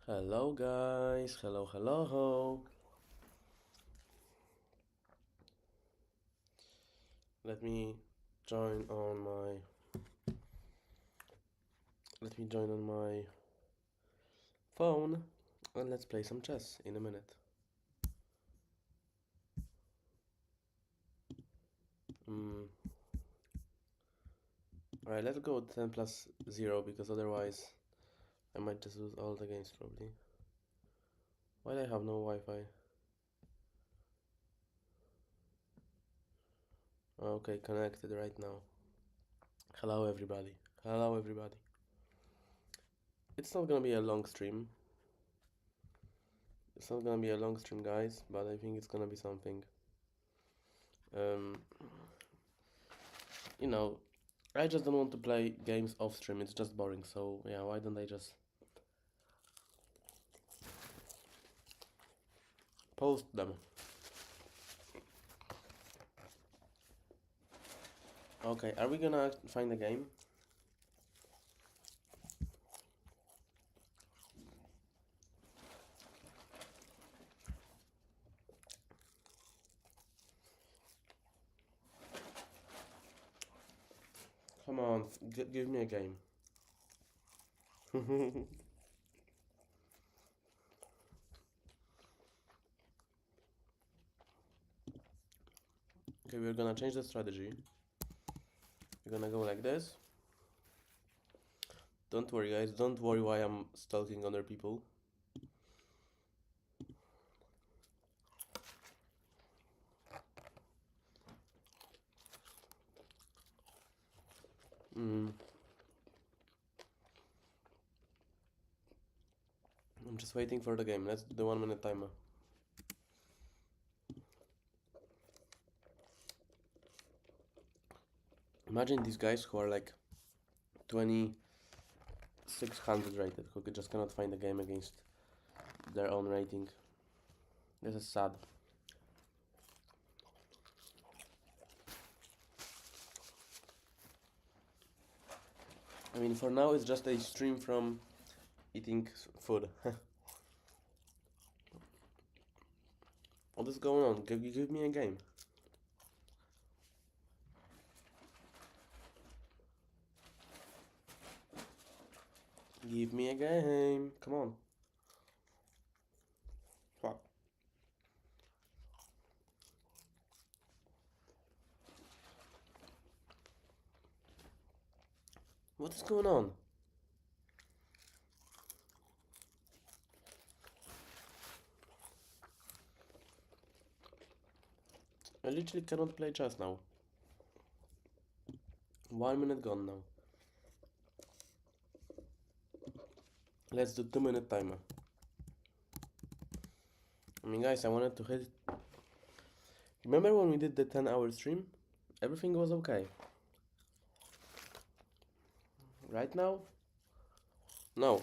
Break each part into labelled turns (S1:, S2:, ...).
S1: Hello guys, hello. Let me join on my phone and let's play some chess in a minute. Alright, let's go with 10 plus 0 because otherwise I might just lose all the games probably. Why do I have no Wi-Fi? Okay, connected right now. Hello everybody. It's not gonna be a long stream. Guys, but I think it's gonna be something. You know, I just don't want to play games off stream, it's just boring, so yeah, why don't I just post them? Okay, are we gonna find a game? Come on, give me a game. Okay, we're gonna change the strategy. We're gonna go like this. Don't worry guys, don't worry why I'm stalking other people. I'm just waiting for the game. Let's do the 1 minute timer. Imagine these guys who are like 2600 rated, who just cannot find a game against their own rating. This is sad. I mean, for now it's just a stream from eating food. What is going on? Give me a game. Give me a game. Come on. Fuck. What is going on? I literally cannot play chess now. 1 minute gone now. Let's do 2 minute timer. I mean guys, I wanted to hit. Remember when we did the 10-hour stream? Everything was okay. Right now? No.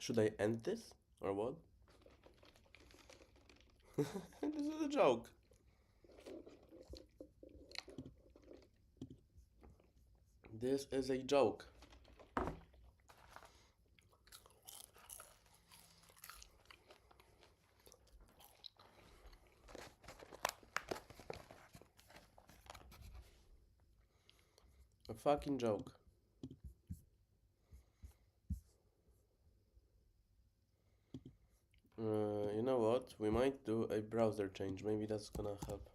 S1: Should I end this? Or what? This is a joke. This is a joke. A fucking joke. You know what? We might do a browser change. Maybe that's gonna help.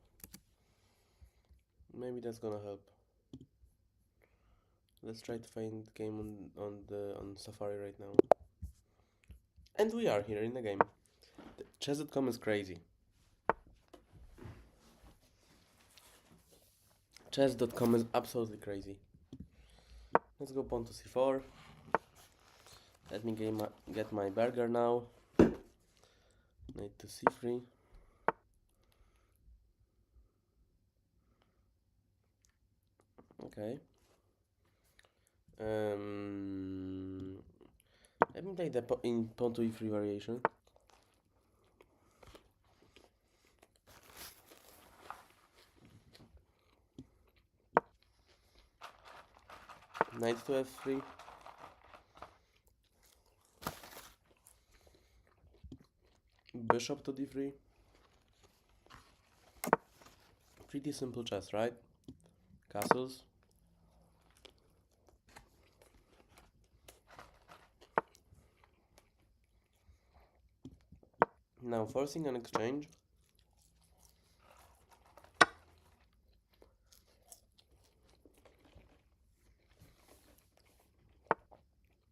S1: Let's try to find game on Safari right now. And we are here in the game. Chess.com is crazy. Chess.com is absolutely crazy. Let's go pawn to c4. Let me get my burger now. Knight to c3. Okay. Let me take the in pawn to e3 variation. Knight to f3. Bishop to d3. Pretty simple chess, right? Castles. Now forcing an exchange.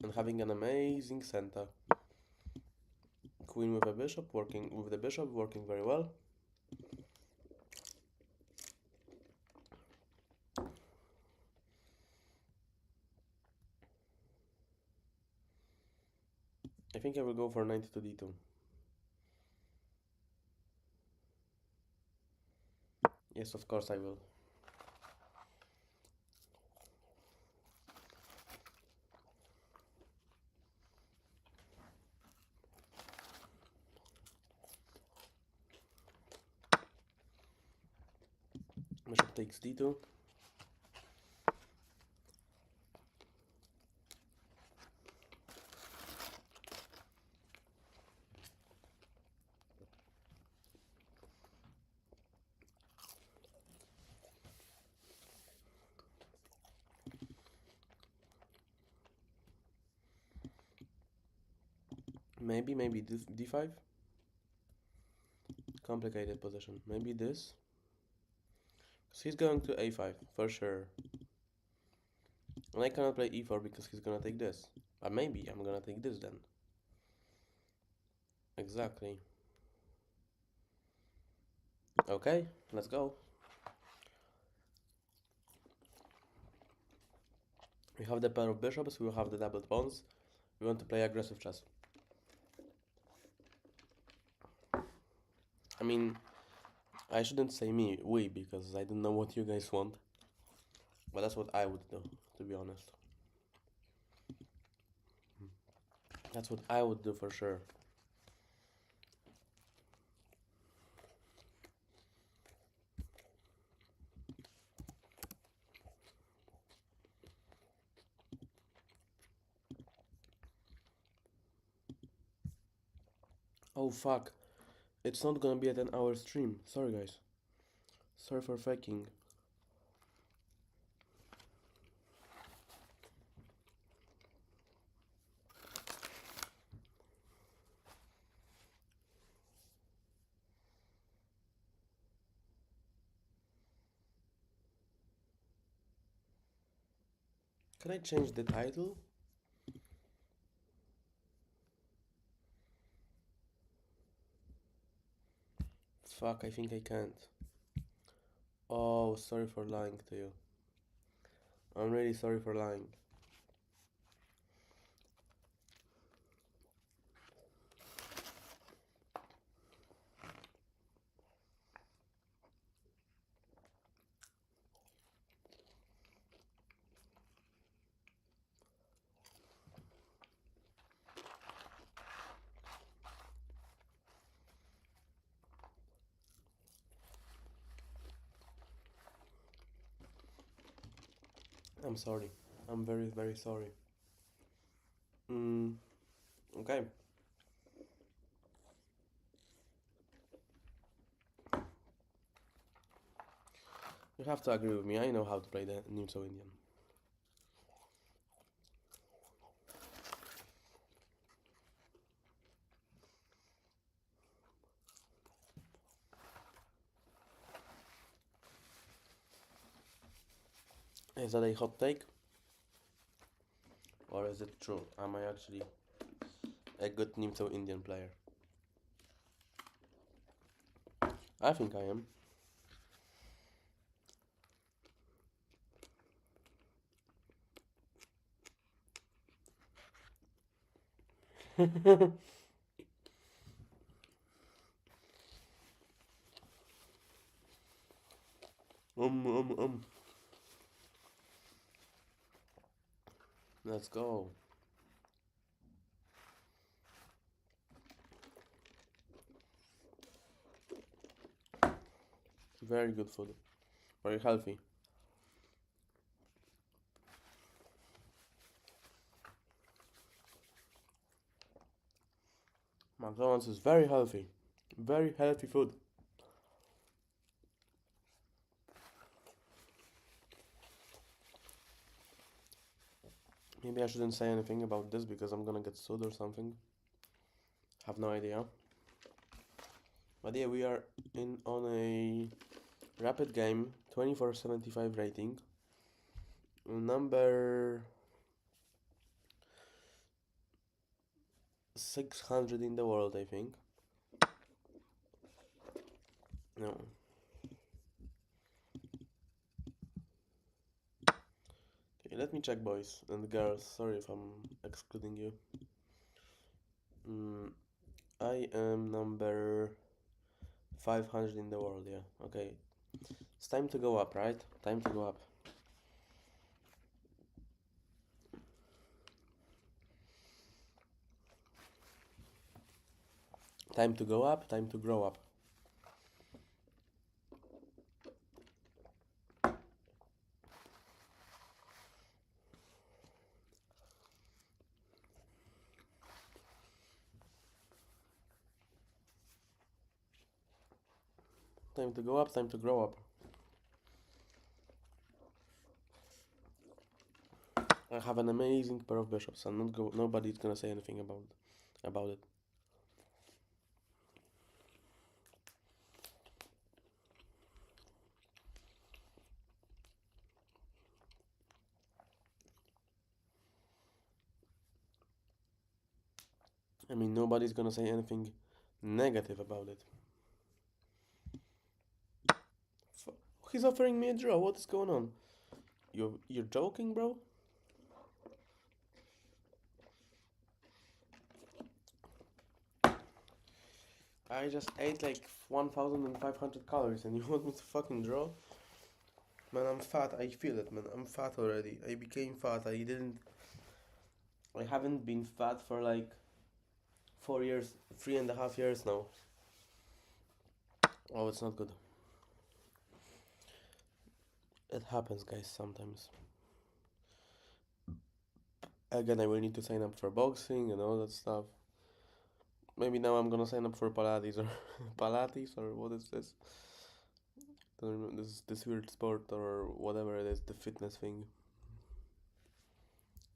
S1: And having an amazing center. Queen with a bishop working with the bishop working very well. I think I will go for knight to d2. Yes, of course I will. Bishop takes d2. Maybe this d5. Complicated position. Maybe this. So he's going to a5 for sure. And I cannot play e4 because he's gonna take this. But maybe I'm gonna take this then. Exactly. Okay, let's go. We have the pair of bishops, we will have the doubled pawns. We want to play aggressive chess. I mean, I shouldn't say we, because I don't know what you guys want. But that's what I would do, to be honest. That's what I would do for sure. Oh fuck. It's not gonna be a 10-hour stream. Sorry guys. Sorry for faking. Can I change the title? Fuck, I think I can't. Oh, sorry for lying to you. I'm really sorry for lying. I'm sorry. I'm very, very sorry. Okay. You have to agree with me. I know how to play the Nimzo Indian. Is that a hot take? Or is it true? Am I actually a good Nimzo Indian player? I think I am. um. Let's go. Very good food. Very healthy. McDonald's is very healthy. Very healthy food. Maybe I shouldn't say anything about this because I'm gonna get sued or something. Have no idea. But yeah, we are in on a rapid game, 2475 rating. Number 600 in the world, I think. No. Okay, let me check, boys and girls. Sorry if I'm excluding you. I am number 500 in the world, yeah. Okay. It's time to go up, right? Time to go up. Time to go up, time to grow up. Time to go up, time to grow up. I have an amazing pair of bishops, and nobody's gonna say anything about it. I mean, nobody's gonna say anything negative about it. He's offering me a draw. What is going on? You're joking, bro? I just ate like 1,500 calories, and you want me to fucking draw? Man, I'm fat. I feel it, man. I'm fat already. I became fat. I haven't been fat for like 4 years, 3.5 years now. Oh, it's not good. It happens, guys, sometimes. Again, I will need to sign up for boxing and all that stuff. Maybe now I'm gonna sign up for Pilates or Pilates or what is this? Don't remember, this weird sport or whatever it is, the fitness thing.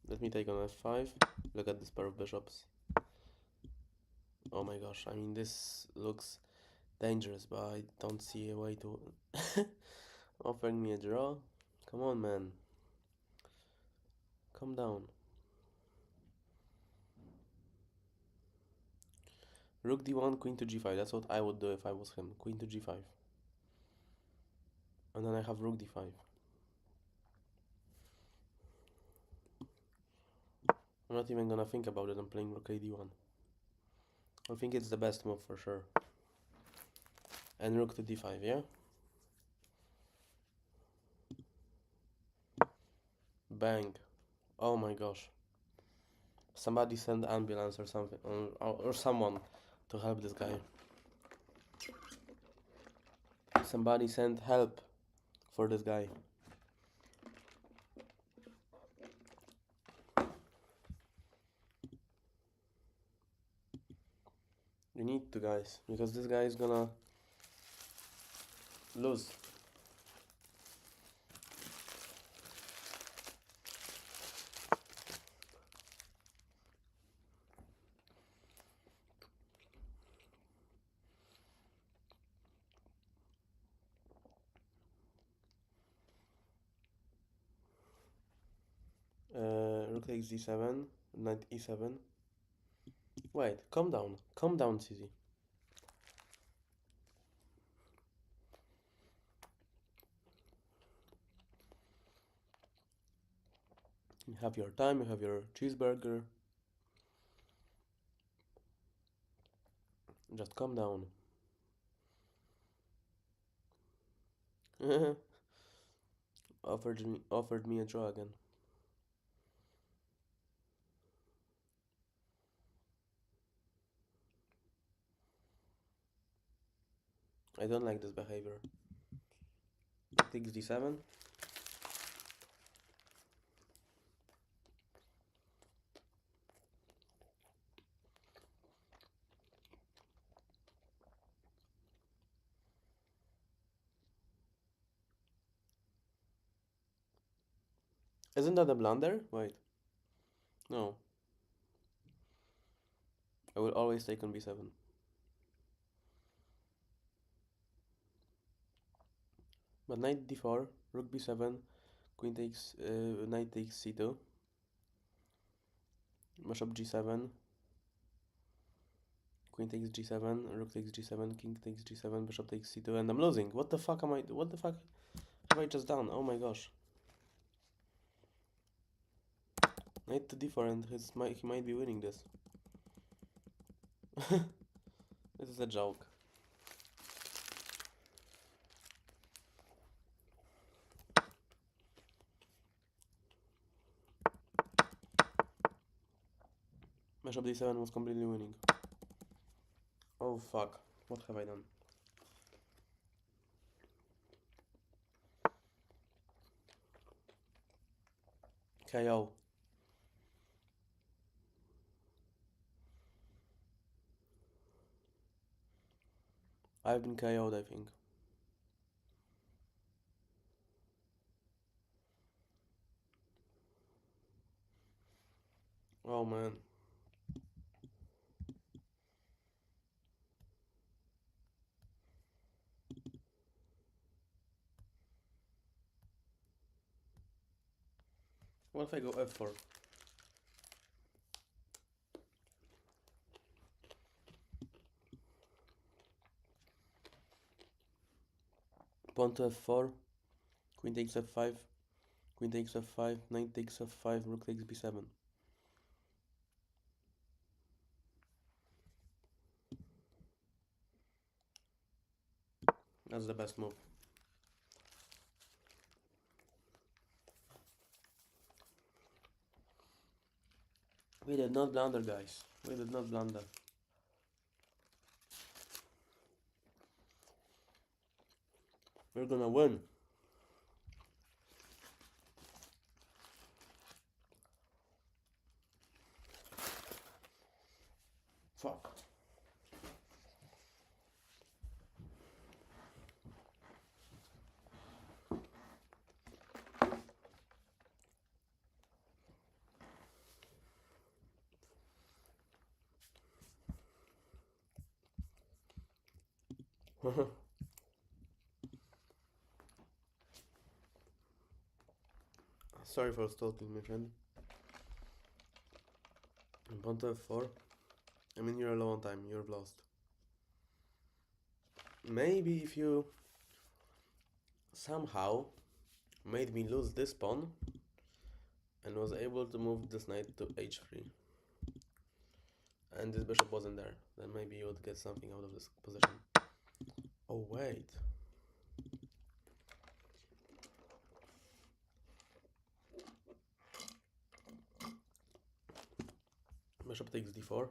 S1: Let me take on f5. Look at this pair of bishops. Oh my gosh, I mean, this looks dangerous, but I don't see a way to offering me a draw. Come on, man. Calm down. Rook d1, queen to g5. That's what I would do if I was him. Queen to g5. And then I have rook d5. I'm not even gonna think about it. I'm playing rook a d1. I think it's the best move for sure. And rook to d5, yeah? Bang. Oh my gosh. Somebody send ambulance or something. Or someone to help this guy. Somebody send help for this guy. You need to, guys, because this guy is gonna lose. Rook takes d7, knight e7. Wait, calm down. Calm down, CZ. You have your time, you have your cheeseburger. Just calm down. Offered me a draw again. I don't like this behavior. Takes d7. Isn't that a blunder? Wait. No. I will always take on b7. But knight d4, rook b7, queen takes, knight takes c2, bishop g7, queen takes g7, rook takes g7, king takes g7, bishop takes c2, and I'm losing. What the fuck have I just done? Oh my gosh. Knight to d4 and he might be winning this. This is a joke. Bishop d7 was completely winning. Oh fuck, what have I done? KO. I've been KO'd, I think. Oh man. What if I go f4? Pawn to f4, queen takes f5, queen takes f5, knight takes f5, rook takes b7. That's the best move. We did not blunder, guys. We did not blunder. We're gonna win. Fuck. Sorry for stalking, my friend. Pawn to f4. I mean, you're low on time. You're lost. Maybe if you somehow made me lose this pawn and was able to move this knight to h3 and this bishop wasn't there, then maybe you would get something out of this position. Oh wait. Bishop takes d4.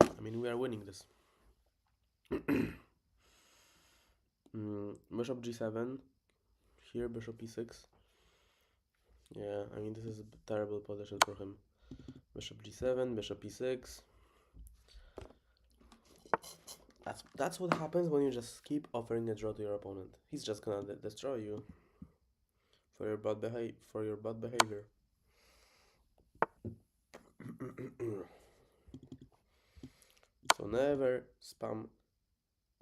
S1: I mean, we are winning this. Bishop g7. Here, bishop e6. Yeah, I mean, this is a terrible position for him. Bishop g7, bishop e6. That's what happens when you just keep offering a draw to your opponent. He's just gonna destroy you for your bad behavior. So never spam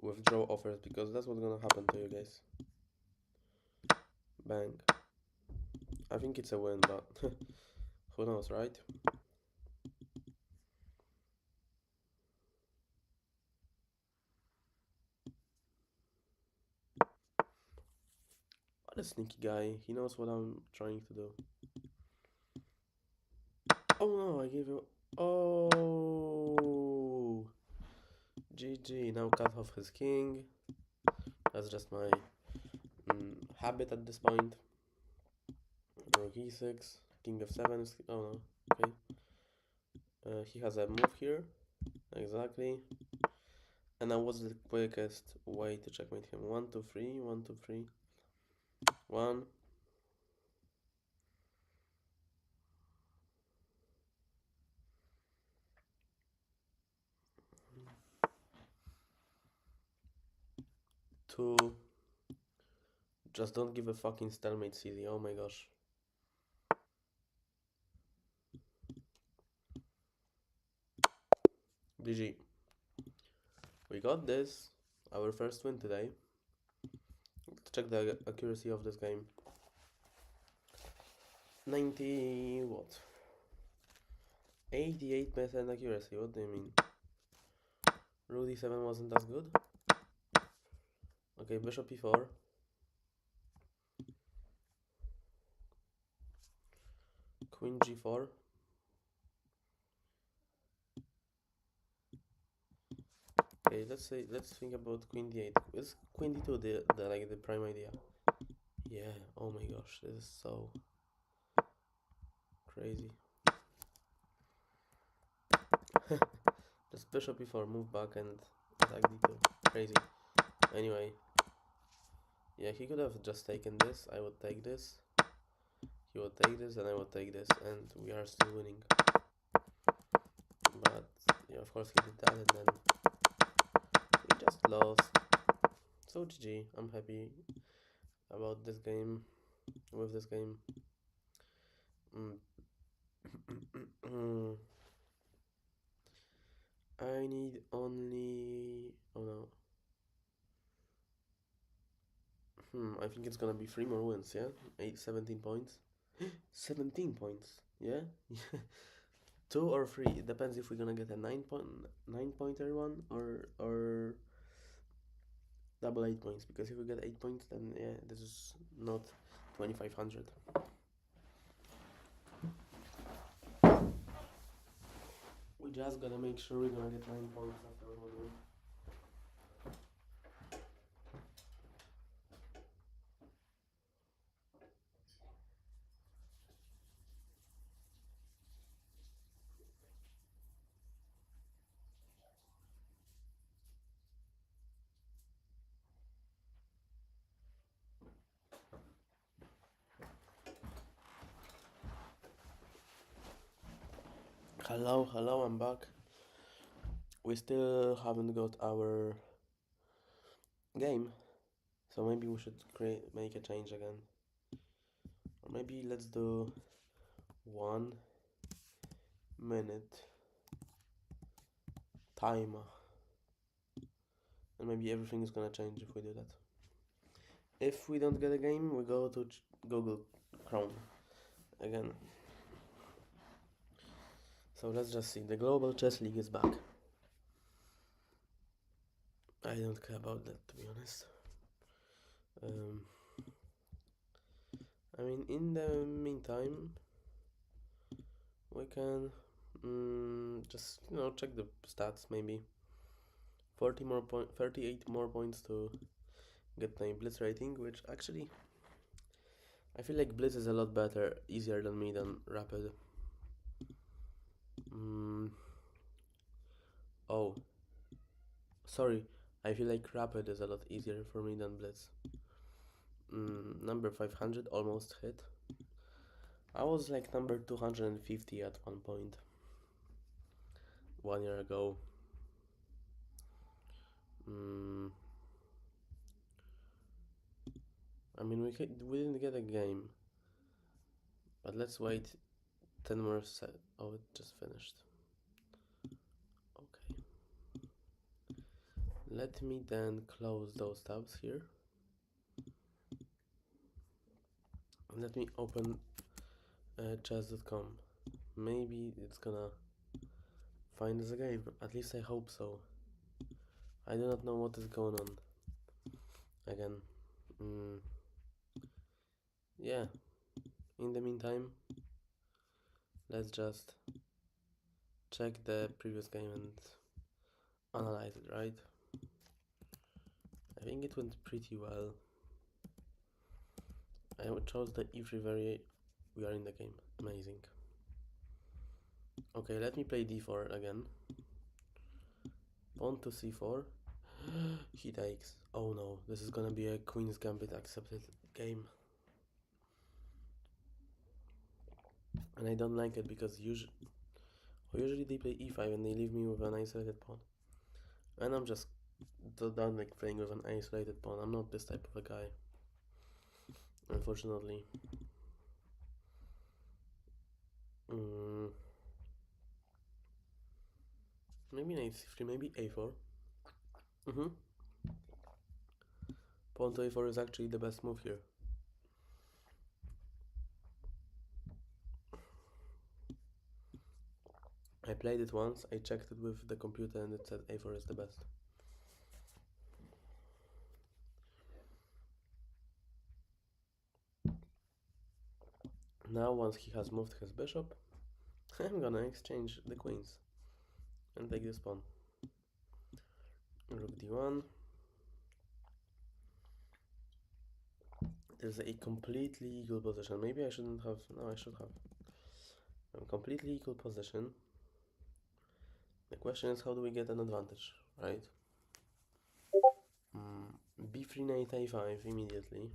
S1: withdraw offers, because that's what's gonna happen to you guys. Bang. I think it's a win, but who knows, right? What a sneaky guy. He knows what I'm trying to do. Oh no, I gave you... Oh! GG. Now cut off his king. That's just my habit at this point. Rook e6. king f7 is, oh no, okay. He has a move here, exactly. And now what's the quickest way to checkmate him? 1, 2, 3, 1, 2, 3, 1. Two. Just don't give a fucking stalemate, CZ. Oh my gosh. GG. We got this. Our first win today. Let's check the accuracy of this game. 90 what? 88% accuracy. What do you mean? Rook d7 wasn't as good. Okay, bishop e4. Queen g4. Okay, let's think about queen d8. Is queen d2 the prime idea? Yeah. Oh my gosh, this is so crazy. Just bishop e4, move back and attack d2. Crazy. Anyway, yeah, he could have just taken this. I would take this. He would take this, and I would take this, and we are still winning. But yeah, of course he did that, and then we just lost. So GG. I'm happy about this game. With this game. I need only. Oh no. I think it's gonna be 3 more wins, yeah? 17 points. 17 points, yeah? 2 or 3, it depends if we're gonna get a 9 pointer one or double 8 points, because if we get 8 points, then yeah, this is not 2500. We just gotta make sure we're gonna get 9 points after one win. Hello, I'm back. We still haven't got our game, so maybe we should make a change again. Or maybe let's do 1 minute timer. And maybe everything is gonna change if we do that. If we don't get a game, we go to Google Chrome again. So let's just see. The Global Chess League is back. I don't care about that, to be honest. I mean, in the meantime, we can just check the stats. Maybe 38 more points to get my Blitz rating, which actually I feel like Blitz is a lot better, easier than me than Rapid. Oh, sorry. I feel like Rapid is a lot easier for me than Blitz. Number 500 almost hit. I was like number 250 at one point 1 year ago. I mean, we didn't get a game, but let's wait 10 more seconds. Oh, it just finished. Okay. Let me then close those tabs here. Let me open chess.com. Maybe it's gonna find us a game. At least I hope so. I do not know what is going on. Again. Yeah. In the meantime, let's just check the previous game and analyze it, right? I think it went pretty well. I chose the e3 We are in the game. Amazing. Okay, let me play d4 again. Pawn to c4. He takes. Oh no, this is gonna be a Queen's Gambit accepted game. And I don't like it because usually they play e5 and they leave me with an isolated pawn. And I'm just done like playing with an isolated pawn. I'm not this type of a guy, unfortunately. Maybe knight c3, maybe a4. Pawn to a4 is actually the best move here. I played it once, I checked it with the computer and it said a4 is the best. Now once he has moved his bishop, I'm gonna exchange the queens and take this pawn. Rook d1. There's a completely equal position. Maybe I shouldn't have. No, I should have. A completely equal position. The question is, how do we get an advantage, right? b3 knight a5 immediately.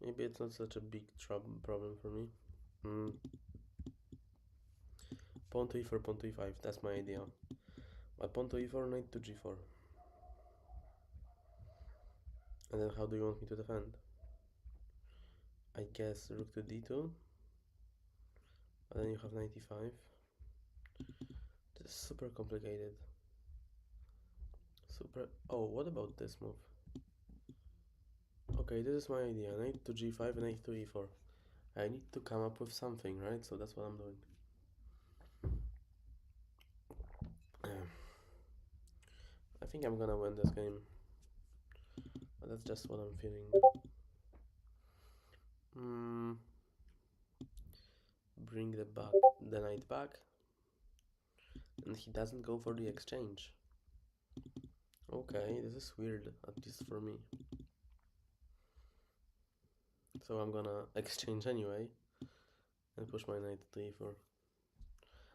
S1: Maybe it's not such a big problem for me. Pawn to e4, pawn to e5. That's my idea. But pawn to e4, knight to g4. And then how do you want me to defend? I guess rook to d2. And then you have knight e5. This is super complicated. Oh, what about this move? Okay, this is my idea. Knight to g5 and knight to e4. I need to come up with something, right? So that's what I'm doing. I think I'm gonna win this game. But that's just what I'm feeling. Bring the knight back. And he doesn't go for the exchange. Okay, this is weird, at least for me. So I'm gonna exchange anyway and push my knight to e4.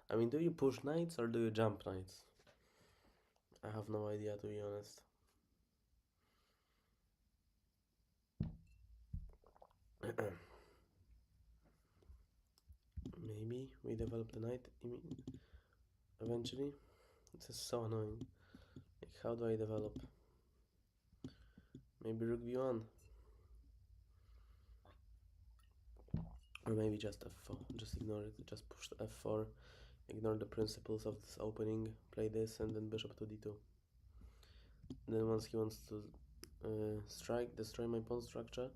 S1: I mean, do you push knights or do you jump knights? I have no idea, to be honest. Maybe we develop the knight eventually. This is so annoying. Like, how do I develop? Maybe rook b1. Or maybe just f4. Just ignore it. Just push the f4. Ignore the principles of this opening. Play this and then bishop to d2. And then once he wants to destroy my pawn structure,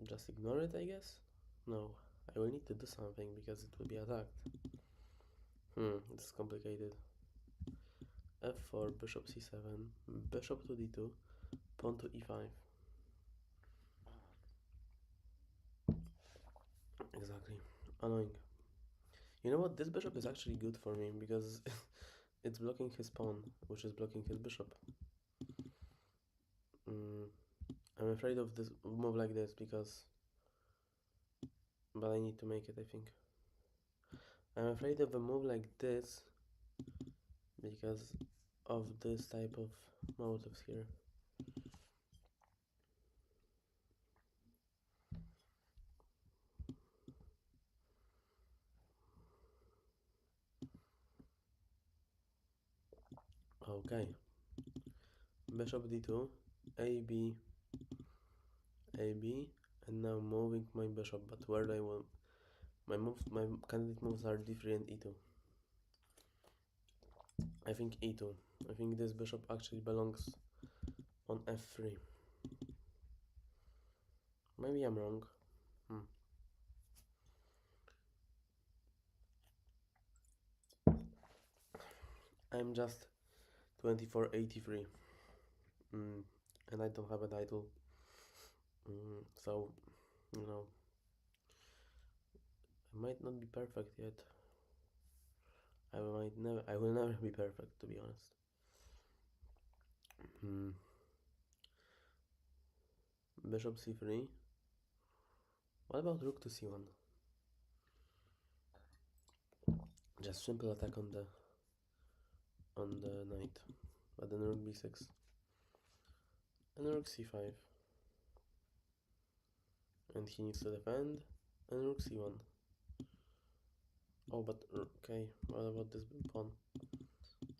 S1: just ignore it, I guess? No, I will need to do something because it will be attacked. This is complicated. f4, bishop c7, bishop to d2, pawn to e5. Exactly. Annoying. You know what? This bishop is actually good for me because it's blocking his pawn, which is blocking his bishop. I'm afraid of this move like this because... But I need to make it, I think. I'm afraid of a move like this because of this type of motives here. Okay. Bishop d2, ab, ab, and now moving my bishop, but where do I want my candidate moves are d3 and e2. I think e2. I think this bishop actually belongs on f3. Maybe I'm wrong. I'm just 2483. And I don't have a title. So, you know, I might not be perfect yet. I will never be perfect, to be honest. Bishop c3. What about rook to c1? Just simple attack on the knight. But then rook b6. And rook c5. And he needs to defend. And rook c1. Oh, but okay. What about this pawn?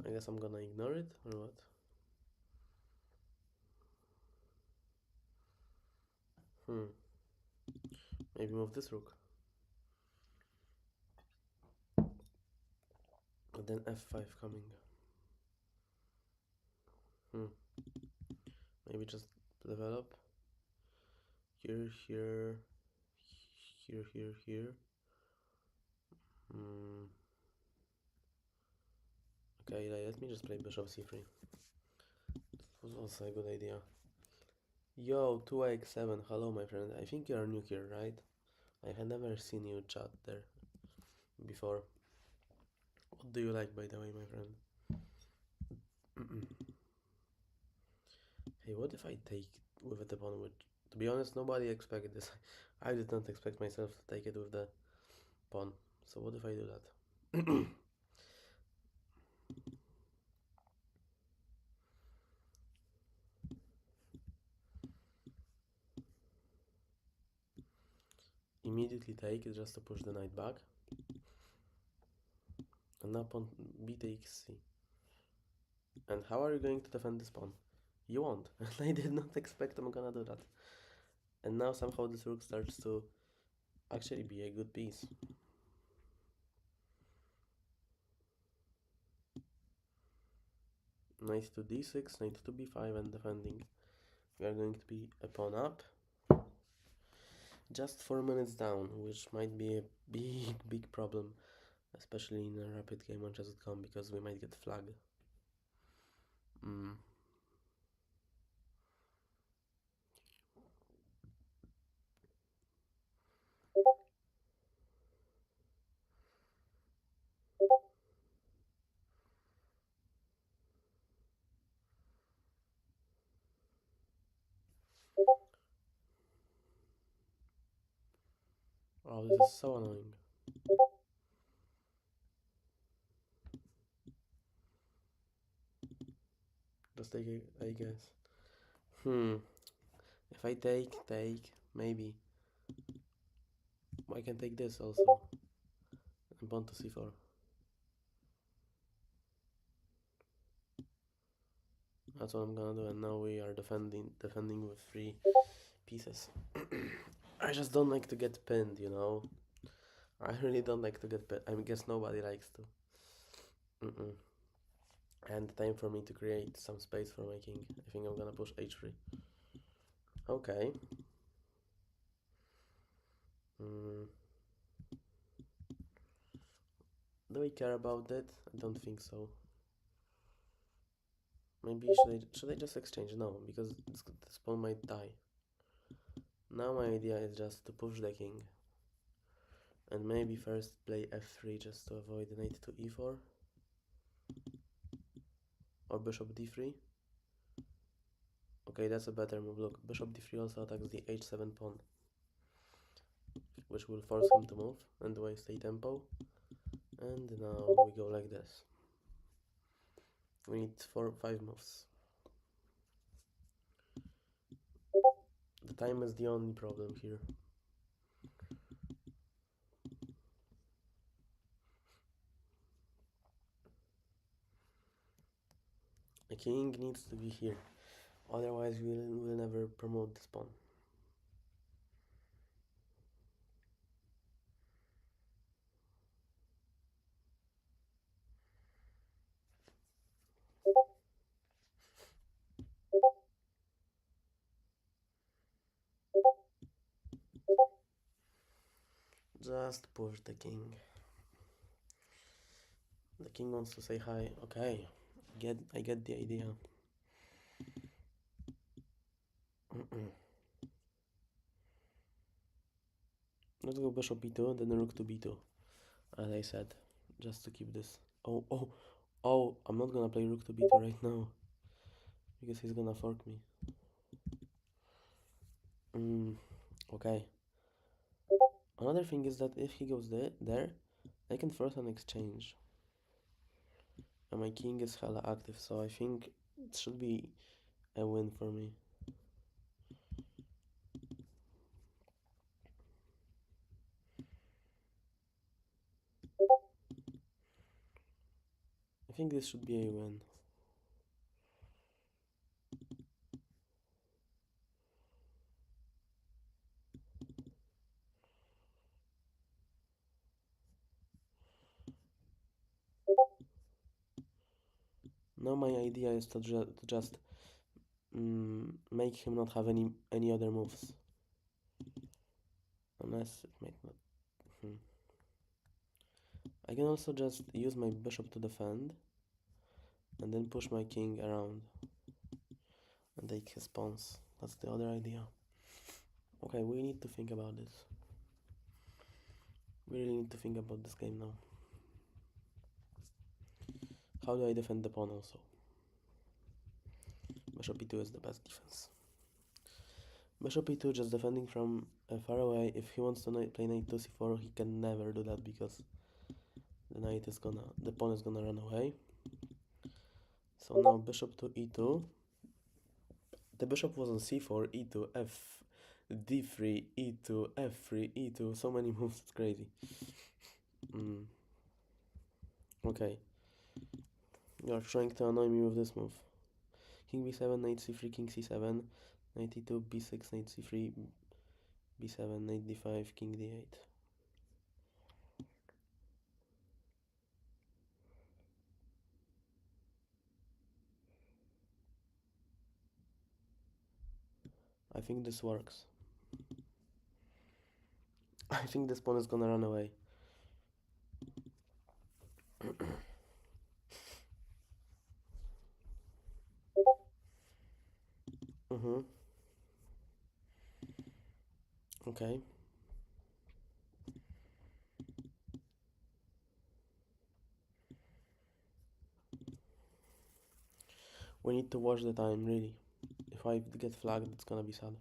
S1: I guess I'm gonna ignore it or what? Maybe move this rook. And then f5 coming. Maybe just develop. Here, here, here, here, here. Okay, let me just play bishop c3. That was also a good idea. Yo, 2x7, hello my friend. I think you are new here, right? I had never seen you chat there before. What do you like, by the way, my friend? Hey, what if I take with the pawn? Which, to be honest, nobody expected this. I did not expect myself to take it with the pawn. So what if I do that? Immediately take it just to push the knight back. And now pawn b takes c. And how are you going to defend this pawn? You won't. And I did not expect I'm gonna do that. And now somehow this rook starts to actually be a good piece. Knight to d6, knight to b5 and defending. We are going to be a pawn up. Just 4 minutes down, which might be a big problem. Especially in a rapid game on chess.com because we might get flagged. Oh, this is so annoying. Just take it, I guess. If I take, maybe. I can take this also. And pawn to c4. That's what I'm gonna do, and now we are defending with 3 pieces. I just don't like to get pinned, you know. I really don't like to get pinned. I guess nobody likes to. And time for me to create some space for my king. I think I'm gonna push h3. Okay. Do we care about that? I don't think so. Maybe should I just exchange? No, because this pawn might die. Now my idea is just to push the king. And maybe first play f3 just to avoid the knight to e4. Or bishop d3. Okay, that's a better move. Look, bishop d3 also attacks the h7 pawn, which will force him to move and waste a tempo. And now we go like this. We need 5 moves. The time is the only problem here. The king needs to be here, otherwise we will never promote this pawn. Just push the king. The king wants to say hi. Okay, I get the idea. Let's go bishop b2, then rook to b2, as I said, just to keep this. Oh, I'm not gonna play rook to b2 right now, because he's gonna fork me. Mm, okay. Another thing is that if he goes there, I can force an exchange. And my king is hella active, so I think it should be a win for me. I think this should be a win. Now my idea is to just make him not have any other moves. Unless it might not. Hmm. I can also just use my bishop to defend and then push my king around and take his pawns. That's the other idea. Okay, we need to think about this. We really need to think about this game now. How do I defend the pawn also? Bishop e2 is the best defense. Bishop e2 just defending from far away. If he wants to play knight to c4, he can never do that because the pawn is gonna run away. So now bishop to e2. The bishop was on c4, e2, f, d3, e2, f3, e2. So many moves, it's crazy. Okay. You're trying to annoy me with this move. King b7, knight c3, king c7, knight e2, b6, knight c3, b7, knight d5, king d8. I think this works. I think this pawn is gonna run away. Okay. We need to watch the time, really. If I get flagged, it's gonna be sad.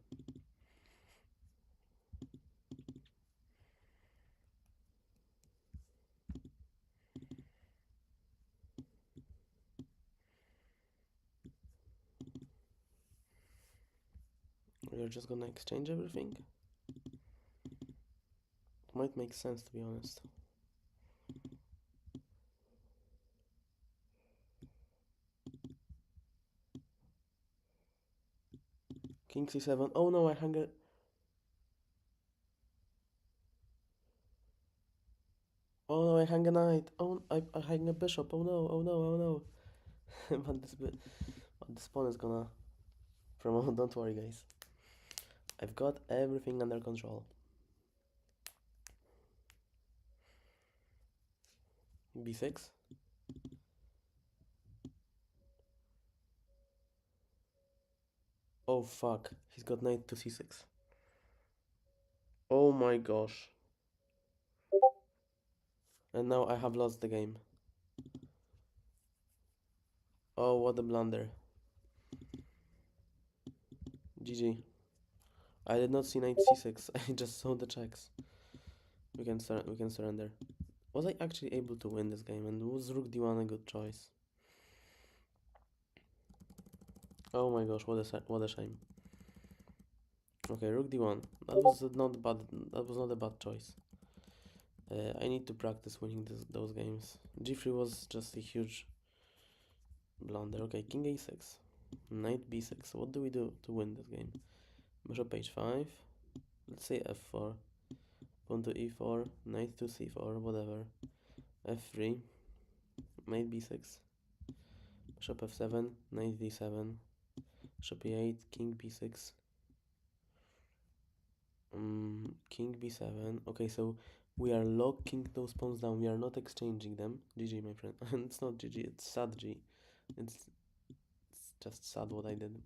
S1: We're just gonna exchange everything. It might make sense, to be honest. King c7. Oh no, I hung a... Oh no, I hang a knight. Oh, I hang a bishop. Oh no, oh no, oh no. but this pawn is gonna... From don't worry, guys. I've got everything under control. b6. Oh fuck, he's got knight to c6. Oh my gosh. And now I have lost the game. Oh, what a blunder. GG. I did not see knight c6. I just saw the checks. We can surrender. Was I actually able to win this game? And was rook d1 a good choice? Oh my gosh, what a shame. Okay, rook d1. That was not a bad choice. I need to practice winning those games. g3 was just a huge blunder. Okay, king a6, knight b6. What do we do to win this game? Bishop h5. Let's say f4. Pawn to e4. Knight to c4. Whatever. f3. Knight b6. Bishop f7. Knight d7. Bishop e8. King b6. King b7. Okay, so we are locking those pawns down. We are not exchanging them. GG, my friend. It's not GG. It's sad G. It's just sad what I did.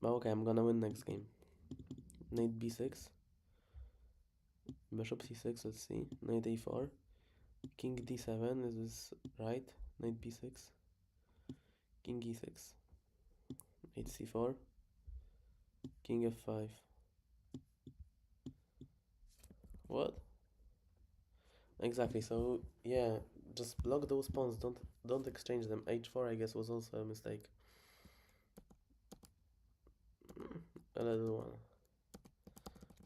S1: But okay, I'm gonna win next game. Knight b6. Bishop c6. Let's see. Knight a4. King d7. Is this right? Knight b6. King e6. Knight c4. King f5. What? Exactly, so yeah, just block those pawns, don't exchange them. h4 I guess was also a mistake. A little one.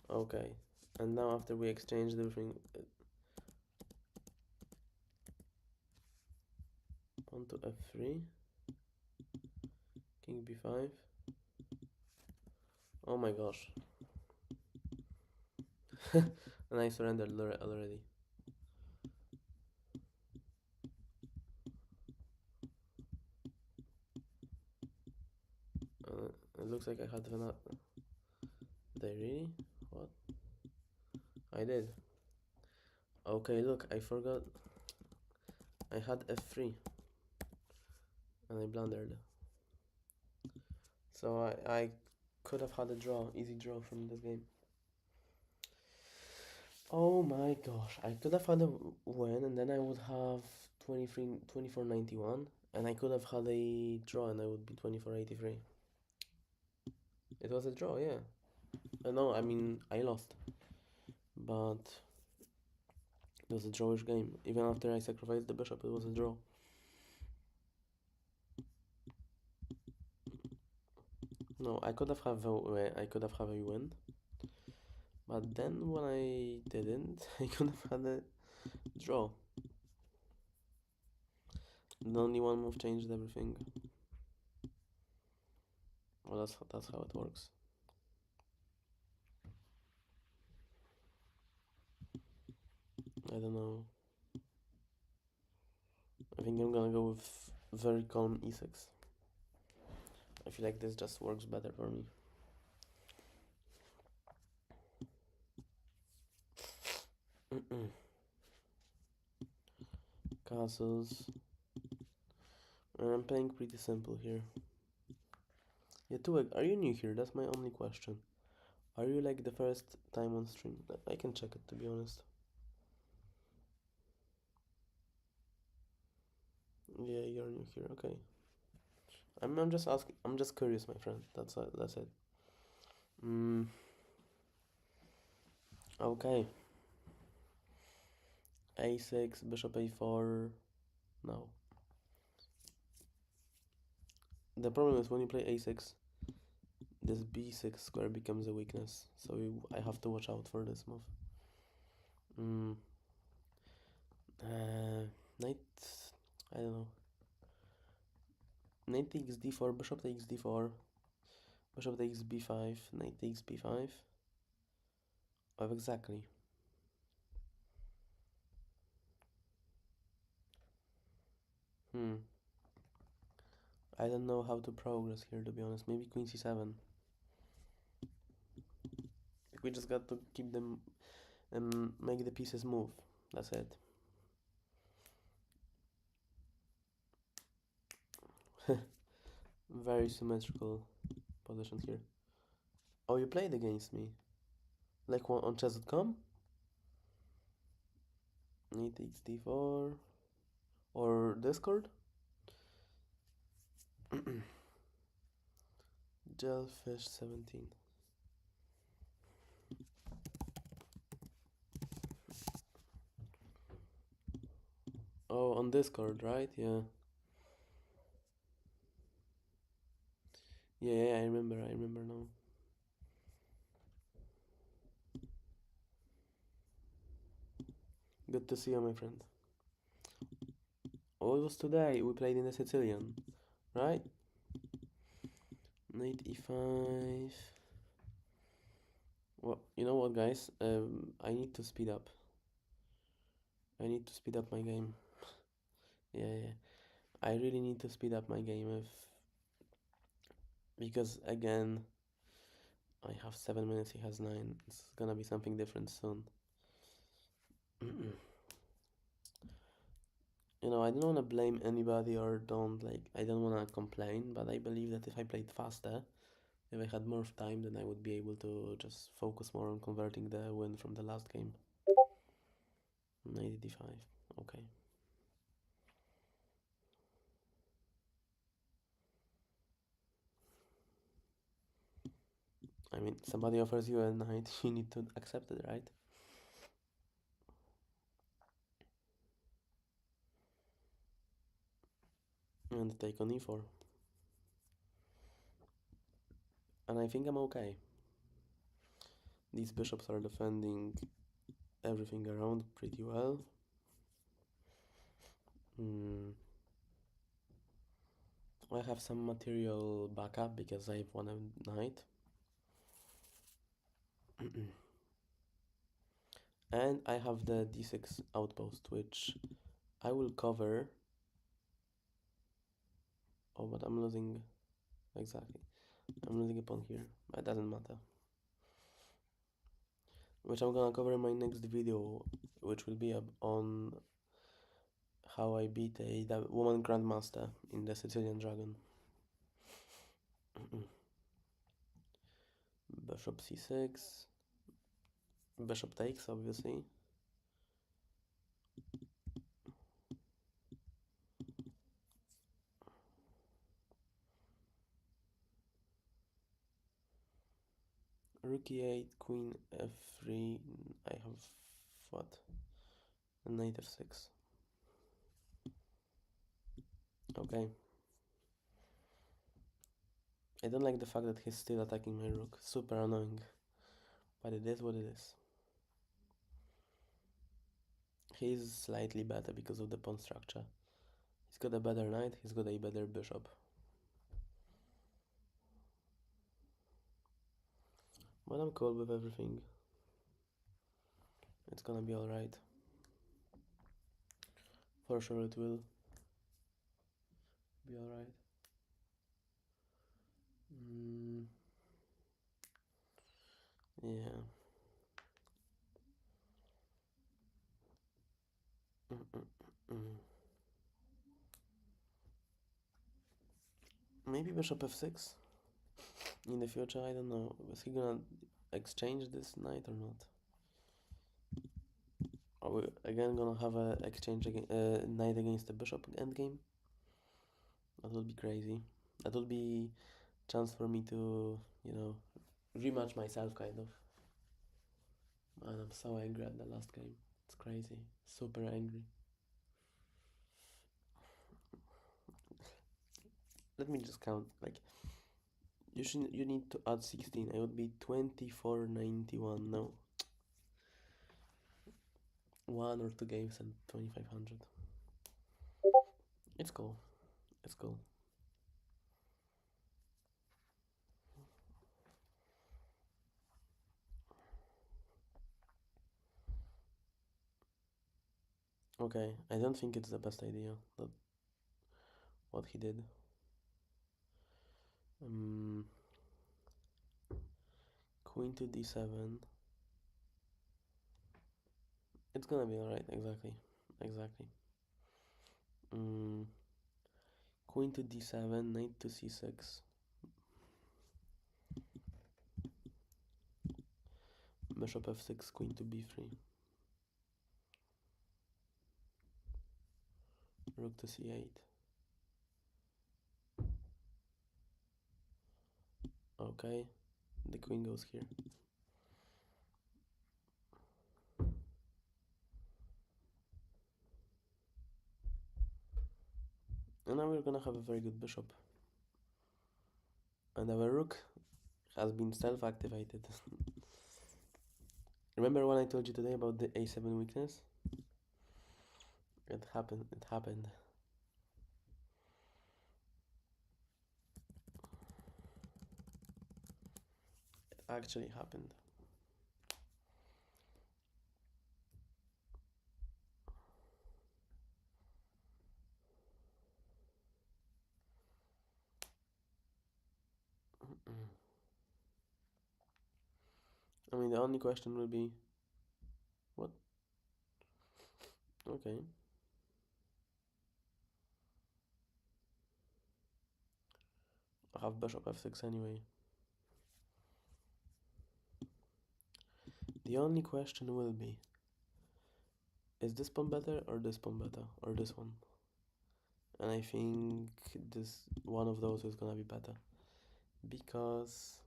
S1: Okay. And now after we exchanged everything, pawn to f3, king b5. Oh my gosh. And I surrendered already. It looks like I had enough. Did I really? What? I did. Okay, look, I forgot. I had f3 and I blundered. So I could have had a draw, easy draw from this game. Oh my gosh, I could have had a win and then I would have 2491 and I could have had a draw and I would be 2483. It was a draw, yeah. No, I mean, I lost. But it was a drawish game. Even after I sacrificed the bishop, it was a draw. No, I could have a win. But then when I didn't, I could have had a draw. And only one move changed everything. Well, that's how it works. I don't know. I think I'm gonna go with very calm e6. I feel like this just works better for me. Castles. And I'm playing pretty simple here. Yeah, Tuek, are you new here? That's my only question. Are you like the first time on stream? I can check it, to be honest. Yeah, you're new here. Okay. I'm just asking. I'm just curious, my friend. That's it. Okay. A6, bishop a4. No. The problem is when you play a6, this b6 square becomes a weakness. So I have to watch out for this move. Knight. I don't know. Knight takes d4, bishop takes d4, bishop takes b5, knight takes b5. Oh, exactly. I don't know how to progress here, to be honest. Maybe queen c7. We just got to keep them and make the pieces move. That's it. Very symmetrical positions here. Oh, you played against me? Like on chess.com? Knight takes d4. Or Discord? Jellyfish 17. Oh, on Discord, right? Yeah. Yeah, I remember now. Good to see you, my friend. Oh, it was today. We played in the Sicilian, right? Knight e5. Well, you know what, guys? I need to speed up. I need to speed up my game. Yeah. I really need to speed up my game because again, I have 7 minutes. He has 9. It's gonna be something different soon. You know, I don't want to blame anybody or I don't want to complain, but I believe that if I played faster, if I had more time, then I would be able to just focus more on converting the win from the last game. Knight d5. Okay. I mean, somebody offers you a knight, you need to accept it, right? And take on e4. And I think I'm okay. These bishops are defending everything around pretty well. I have some material backup because I've won a knight. And I have the d6 outpost, which I will cover. Oh, but I'm losing. Exactly. I'm losing a pawn here. It doesn't matter. Which I'm gonna cover in my next video, which will be on how I beat the woman grandmaster in the Sicilian Dragon. Bishop c6. Bishop takes, obviously. Rook e8, queen f3. I have what? Knight f6. Okay. I don't like the fact that he's still attacking my rook. Super annoying. But it is what it is. He's slightly better because of the pawn structure. He's got a better knight, he's got a better bishop. But I'm cool with everything. It's gonna be alright. For sure it will be alright. Yeah. Maybe bishop f6 in the future, I don't know. Is he gonna exchange this knight or not? Are we again gonna have a exchange knight against the bishop endgame? That would be crazy. That would be chance for me to, rematch myself, kind of. And I'm so angry at the last game. It's crazy. Super angry. Let me just count. Like, you need to add 16. I would be 2491. No. 1 or 2 games and 2500. It's cool. It's cool. Okay, I don't think it's the best idea that what he did. Queen to d7. It's gonna be alright, exactly. Exactly. Queen to d7, knight to c6. Bishop f6, queen to b3. Rook to c8. Okay, the queen goes here. And now we're gonna have a very good bishop. And our rook has been self-activated. Remember when I told you today about the a7 weakness? It happened. It happened. It actually happened. I mean, the only question will be, what? Okay. I have bishop f6 anyway. The only question will be, is this pawn better or this pawn better or this one? And I think this one of those is gonna be better because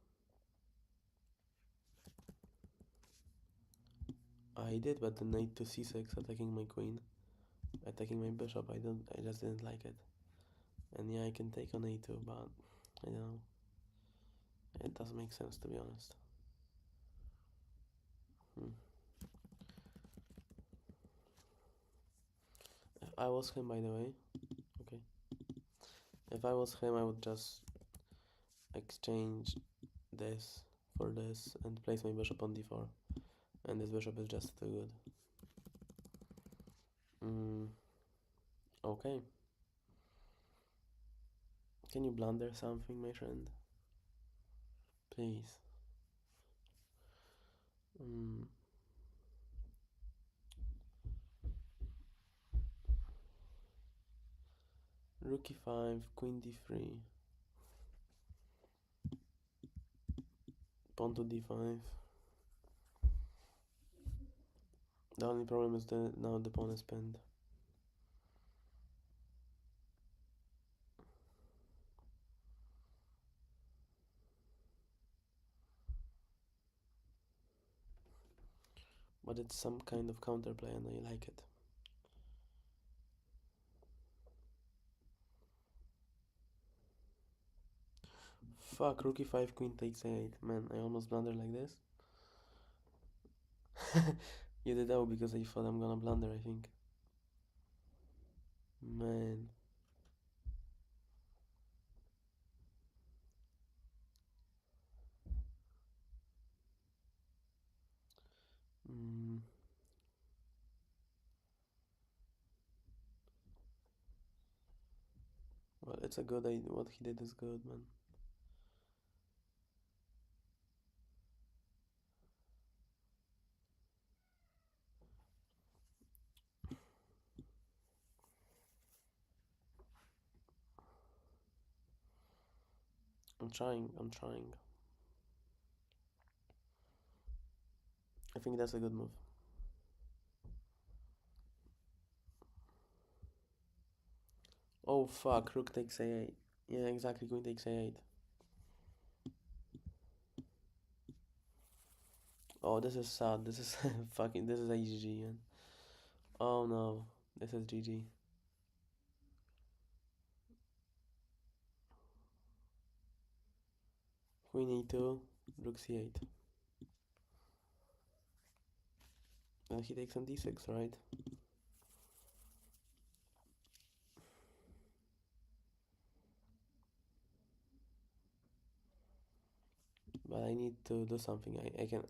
S1: I did, but the knight to c6, attacking my queen, attacking my bishop. I just didn't like it. And yeah, I can take on a2, but I don't know. It doesn't make sense, to be honest. If I was him, by the way, okay. If I was him, I would just exchange this for this and place my bishop on d4. And this bishop is just too good. Okay. Can you blunder something, my friend? Please. Rook e5, queen d3, pawn to d5. The only problem is that now the pawn is pinned. But it's some kind of counterplay and I like it. Fuck, rook e5, queen takes a8. Man, I almost blundered like this. You did that because I thought I'm gonna blunder, I think. Man. Well, it's a good idea. What he did is good, man. I'm trying. I think that's a good move. Oh fuck, rook takes a8. Yeah, exactly, queen takes a8. Oh, this is sad. This is fucking. This is a GG, man. Oh no, this is GG. Queen e2, rook c8. And he takes on d6, right? But I need to do something.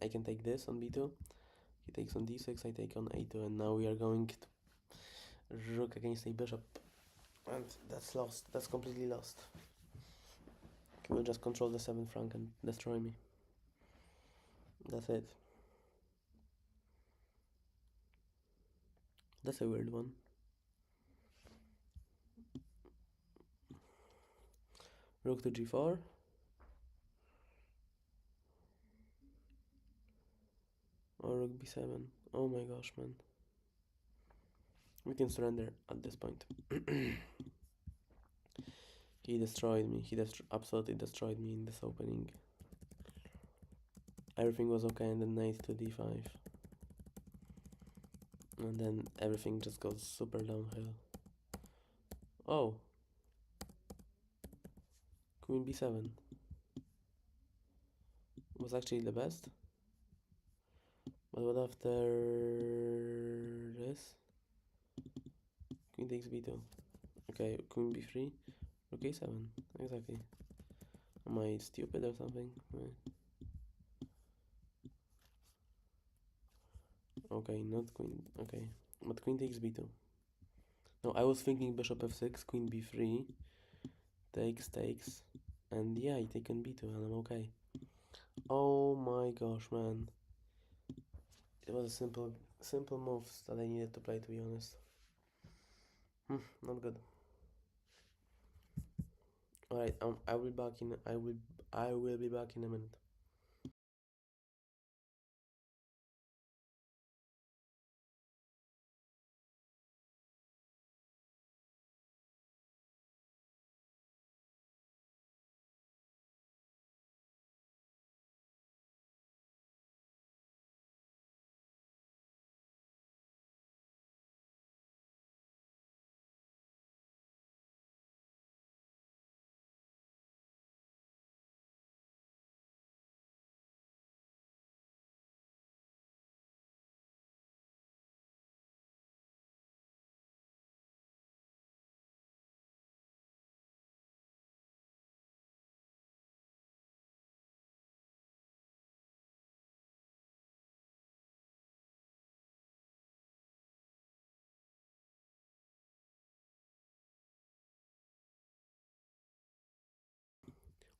S1: I can take this on b2. He takes on d6. I take on a2, and now we are going to rook against a bishop, and that's lost. That's completely lost. He will just control the 7th rank and destroy me. That's it. That's a weird one. Rook to g4. Or rook b7. Oh my gosh, man. We can surrender at this point. He destroyed me. He absolutely destroyed me in this opening. Everything was okay, and then knight to d5. And then everything just goes super downhill. Oh. Queen b7 was actually the best. But what after this? Queen takes b2. Okay, queen b3. Rook a7. Exactly. Am I stupid or something? Okay, not queen. Okay, but queen takes b2. No, I was thinking bishop f6, queen b3, takes, and yeah, I take on b2, and I'm okay. Oh my gosh, man! It was a simple moves that I needed to play, to be honest. Not good. All right, I will be back in. I will be back in a minute.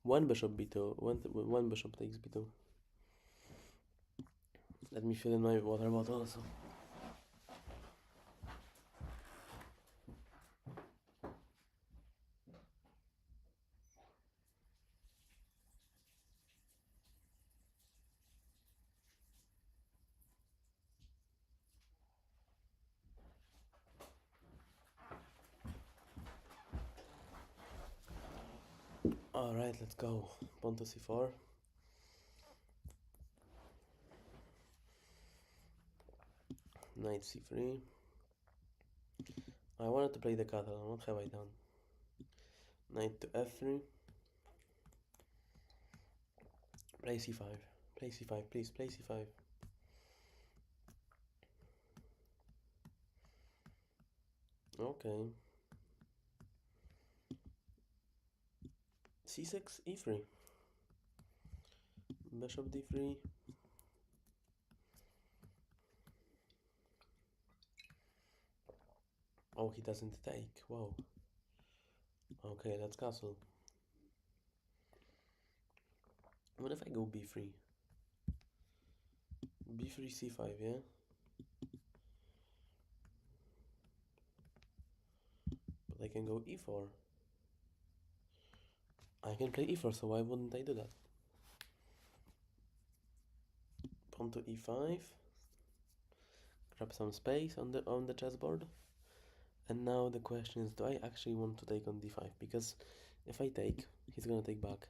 S1: One bishop b2. One bishop takes b2. Let me fill in my water bottle also. Alright, let's go. Pawn to c4. Knight c3. I wanted to play the Catalan. What have I done? Knight to f3. Play c5. Play c5, please. Play c5. Okay. c6, e3. Bishop d3. Oh, he doesn't take. Whoa. Okay, let's castle. What if I go b3? b3, c5, yeah? But I can go e4. I can play e4, so why wouldn't I do that? Pawn to e5. Grab some space on the chessboard. And now the question is, do I actually want to take on d5? Because if I take, he's gonna take back.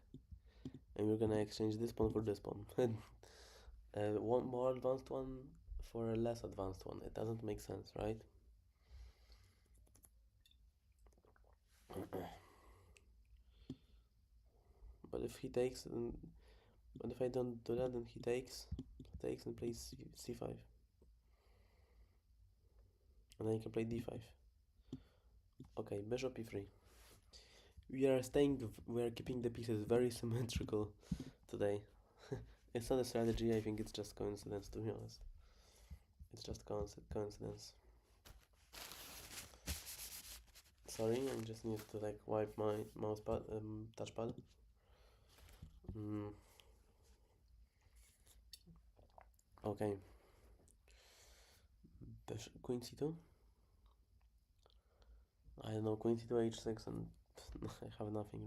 S1: And we're gonna exchange this pawn for this pawn. One more advanced one for a less advanced one. It doesn't make sense, right? But if he takes, but if I don't do that, then he takes and plays c5. And then he can play d5. Okay, bishop e3. We are keeping the pieces very symmetrical today. It's not a strategy, I think it's just coincidence, to be honest. It's just coincidence. Sorry, I just need to like wipe my mousepad, touchpad. Okay. Queen c2. I don't know, queen c2, h6, and I have nothing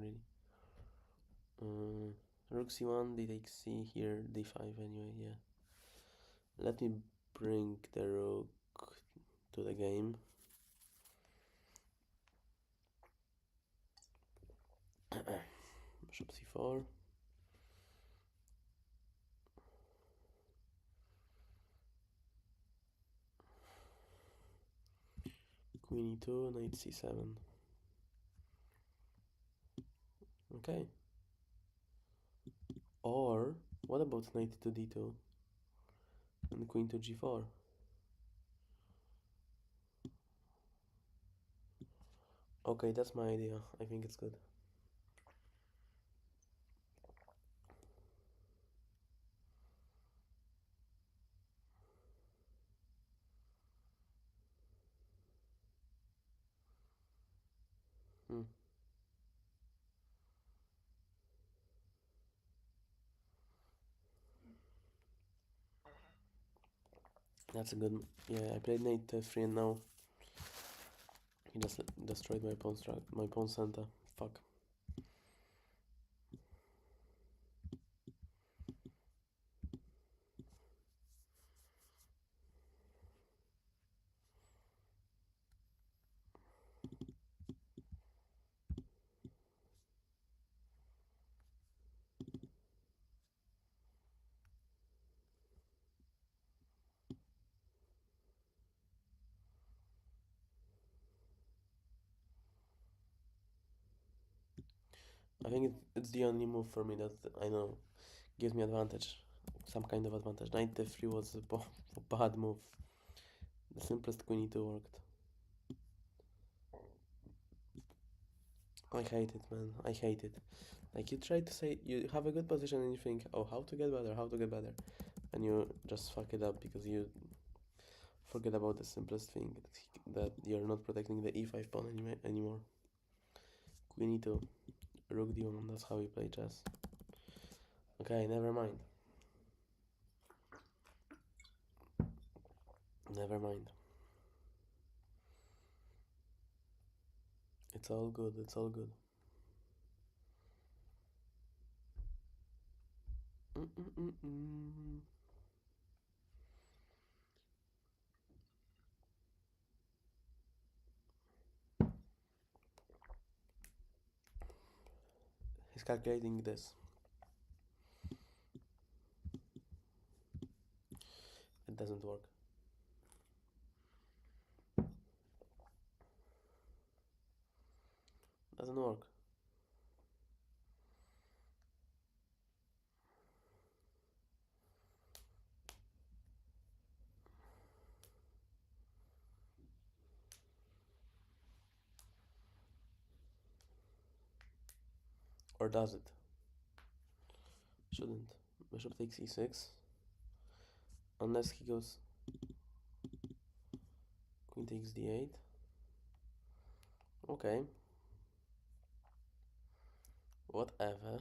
S1: really. Rook c1, d takes c, here d5 anyway, yeah. Let me bring the rook to the game. Bishop c4. Queen e2, knight c7. Okay. Or what about knight to d2 and queen to g4? Okay, that's my idea. I think it's good. That's a good. Yeah, I played knight f3 and now he just destroyed my pawn center. Fuck. I think it's the only move for me that I know gives me advantage, some kind of advantage. Knight f3 was a bad move. The simplest queen e2 worked. I hate it, man. I hate it. Like you try to say you have a good position and you think, oh, how to get better, and you just fuck it up because you forget about the simplest thing, that you're not protecting the e5 pawn anymore. Queen e2. Rook d1, that's how we play chess. Okay, never mind. Never mind. It's all good, it's all good. He's calculating this. It doesn't work. Doesn't work. Or does it? Shouldn't. Bishop takes e6. Unless he goes queen takes d8. Okay. Whatever.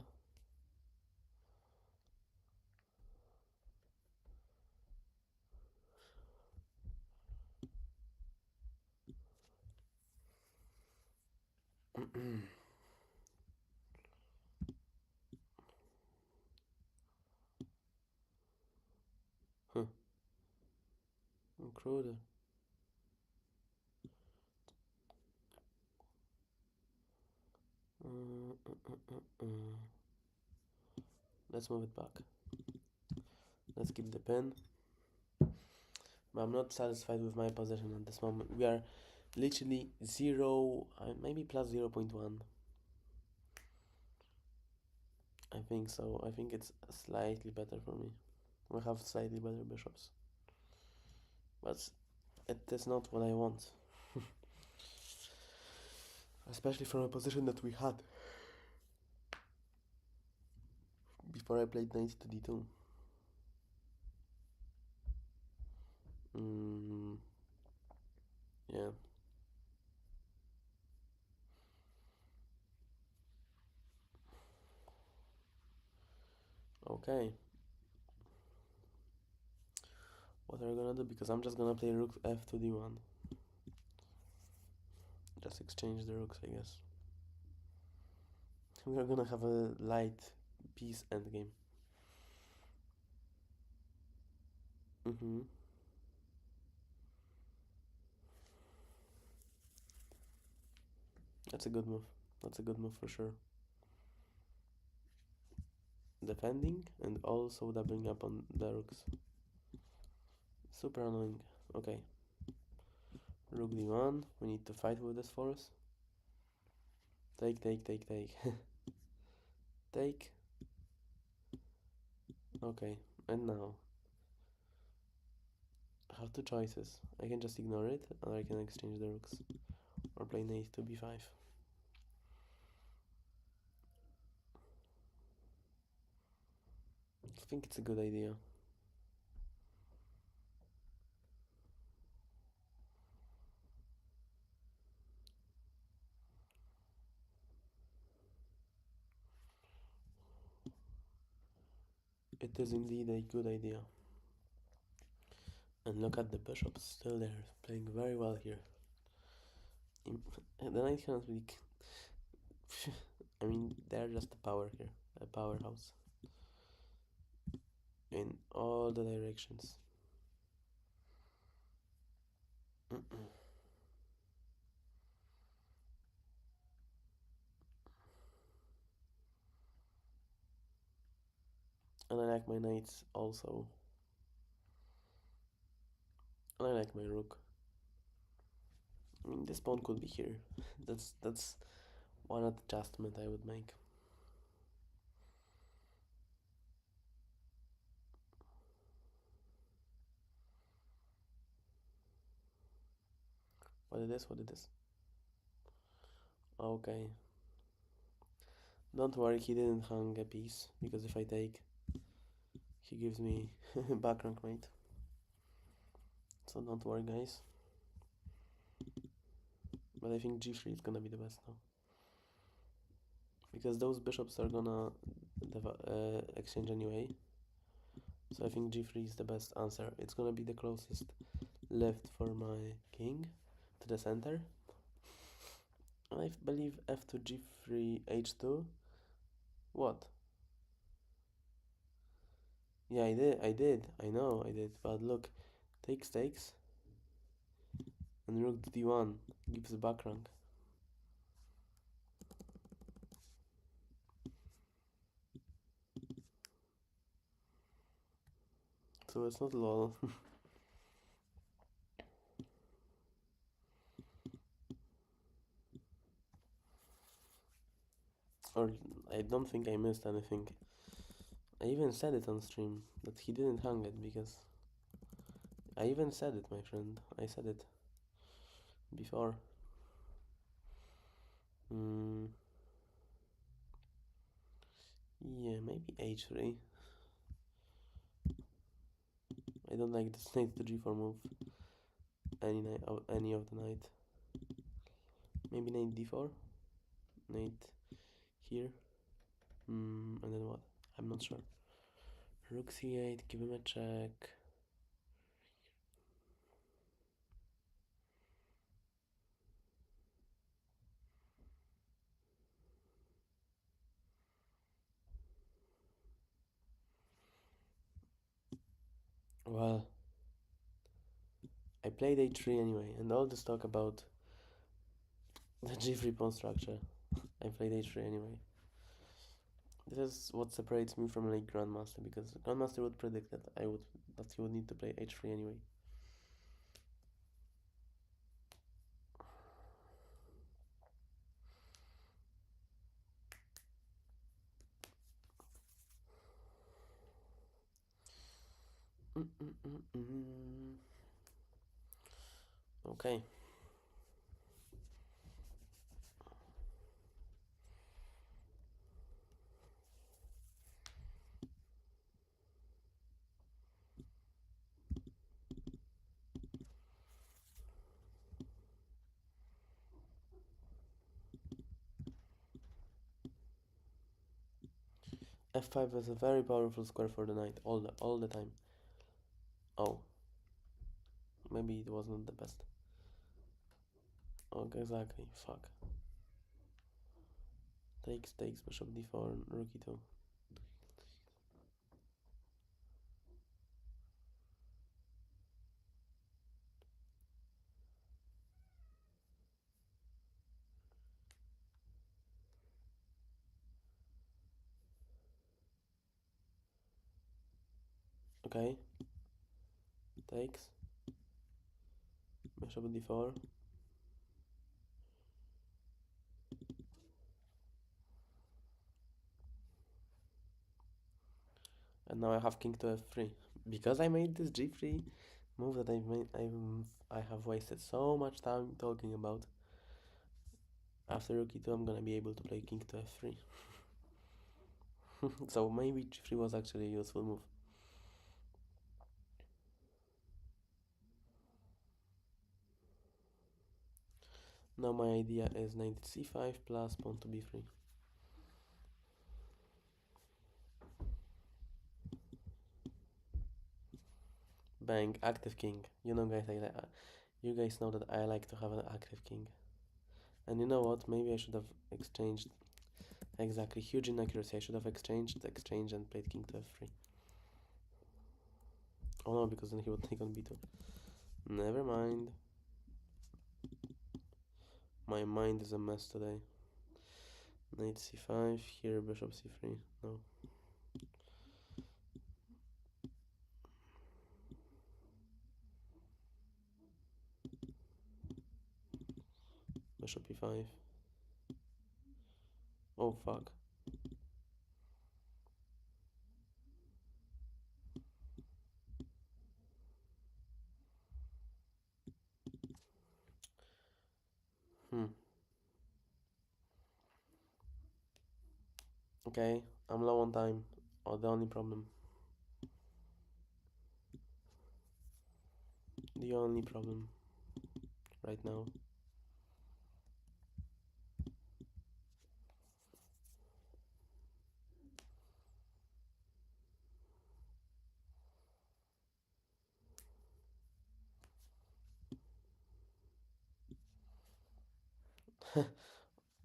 S1: Huh. Kruder. Let's move it back. Let's keep the pin. But I'm not satisfied with my position at this moment. We are literally 0, maybe plus 0.1. I think so. I think it's slightly better for me. We have slightly better bishops. But it is not what I want. Especially from a position that we had before I played knight to d2. Yeah. Okay. What are we gonna do? Because I'm just gonna play rook f to d1. Just exchange the rooks, I guess. We are gonna have a light piece endgame. That's a good move. That's a good move for sure. Defending and also doubling up on the rooks. Super annoying. Okay. Rook d1. We need to fight with this force. Take, take, take, take. Take. Okay. And now. I have two choices. I can just ignore it, or I can exchange the rooks. Or play knight to b5. I think it's a good idea. It is indeed a good idea. And look at the bishops still there, playing very well here. The knight cannot really. I mean, they're just a power here, a powerhouse in all the directions. And I like my knights also. And I like my rook. I mean, this pawn could be here. That's one adjustment I would make. What is this? What is this? Okay. Don't worry, he didn't hang a piece, because if I take, he gives me back rank mate. So don't worry, guys. But I think g3 is gonna be the best now. because those bishops are gonna exchange anyway. So I think g3 is the best answer. It's gonna be the closest left for my king to the center. I believe f2 g3 h2. What? Yeah, I know I did, but look, takes, and rook to d1 gives the back rank. So it's not lol. Or I don't think I missed anything. I even said it on stream that he didn't hang it because I even said it, my friend. I said it before. Mm, yeah, maybe h3. I don't like this knight to g4 move. Any of the knight. Maybe knight d4. Knight here. And then what? I'm not sure. Rook c8. Give him a check. Well, I played h3 anyway, and all this talk about the g3 pawn structure. I played h3 anyway. This is what separates me from like Grandmaster, because Grandmaster would predict that he would need to play h3 anyway. Okay. f5 is a very powerful square for the knight all the time. Oh, maybe it was not the best. Okay, exactly. Fuck. Takes bishop d4, rook e2. Okay. Takes. Bishop d4. And now I have king to f3. Because I made this g3 move that I have wasted so much time talking about. After rook e2, I'm gonna be able to play king to f3. So maybe g3 was actually a useful move. Now my idea is knight c5 plus pawn to b3. Bang, active king. You know, guys, you guys know that I like to have an active king. And you know what? Maybe I should have exchanged. Exactly, huge inaccuracy. I should have exchanged, and played king to f3. Oh no, because then he would take on b2. Never mind. My mind is a mess today. Knight c5, here bishop c3. No. Bishop e5. Oh fuck. Okay, I'm low on time. Oh, the only problem. The only problem right now.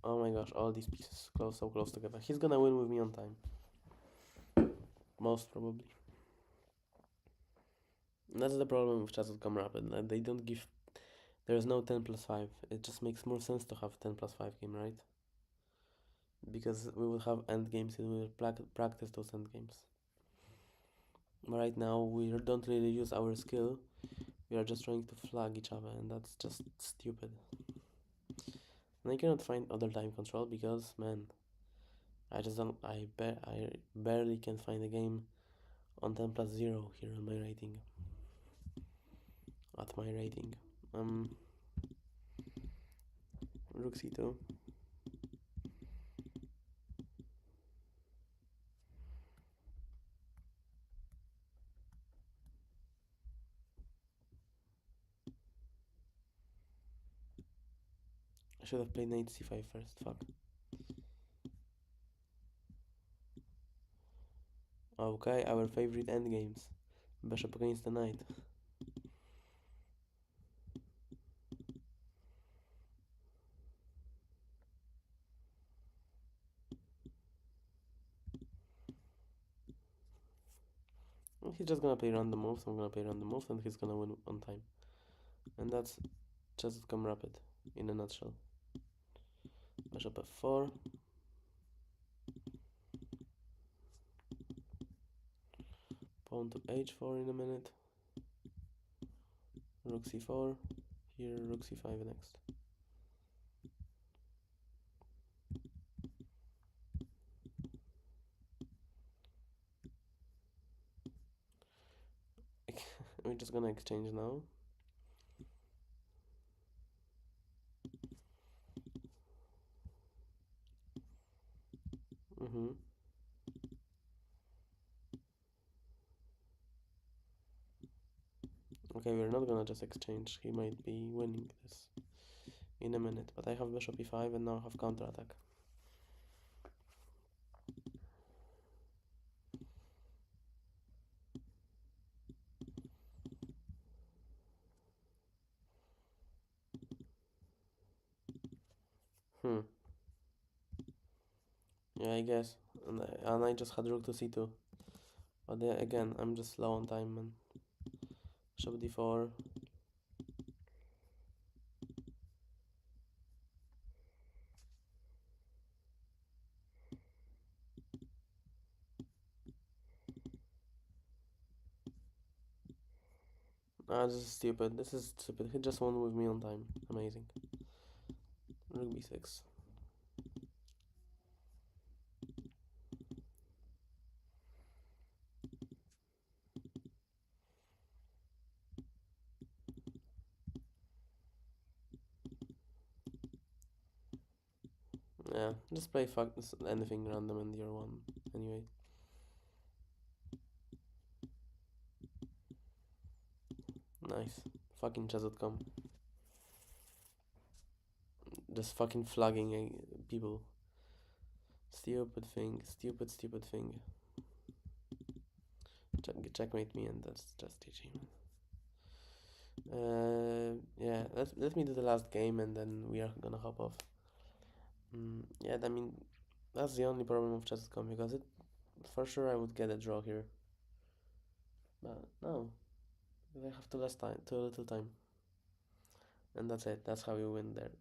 S1: Oh my gosh, all these pieces close, so close together. He's gonna win with me on time. Most probably. That's the problem with Chess.com Rapid. Like, they don't give. There's no 10 plus 5. It just makes more sense to have 10 plus 5 game, right? Because we will have end games and we will practice those end games. Right now, we don't really use our skill. We are just trying to flag each other, and that's just stupid. And I cannot find other time control because, man, I just don't. I barely can find a game on 10 plus 0 here on my rating. At my rating. Rook c2. I should have played knight c5 first. Fuck. Okay, our favorite endgames. Bishop against the knight. He's just gonna play random moves, I'm gonna play random moves, and he's gonna win on time. And that's Chess.com Rapid in a nutshell. Bishop f4. Pawn to h4 in a minute. Rook c4. Here, rook c5 next. We're just gonna exchange now. Okay, we're not gonna just exchange. He might be winning this in a minute. But I have bishop e5 and now I have counterattack. Yeah, I guess. And I just had rook to c2. But again, I'm just slow on time, man. Bishop d4. Ah, this is stupid. This is stupid. He just won with me on time. Amazing. Rook b6. Yeah, just play anything random in your one. Anyway. Nice. Fucking chess.com. Just fucking flagging people. Stupid thing. Stupid thing. Checkmate me, and that's just GG. Yeah, let me do the last game and then we are gonna hop off. Yeah, I mean, that's the only problem of chess.com because for sure I would get a draw here. But no, they have too little time. And that's it. That's how you win there.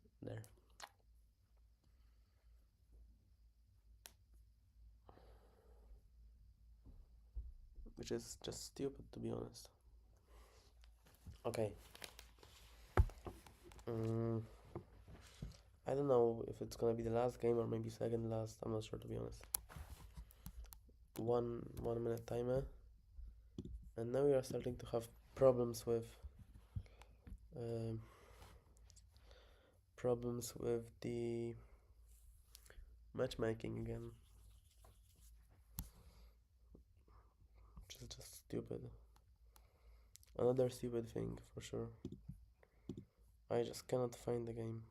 S1: Which is just stupid, to be honest. Okay. I don't know if it's gonna be the last game or maybe second last. I'm not sure, to be honest. 1 minute timer. And now we are starting to have problems with um, the matchmaking again, which is just stupid. Another stupid thing for sure. I just cannot find the game.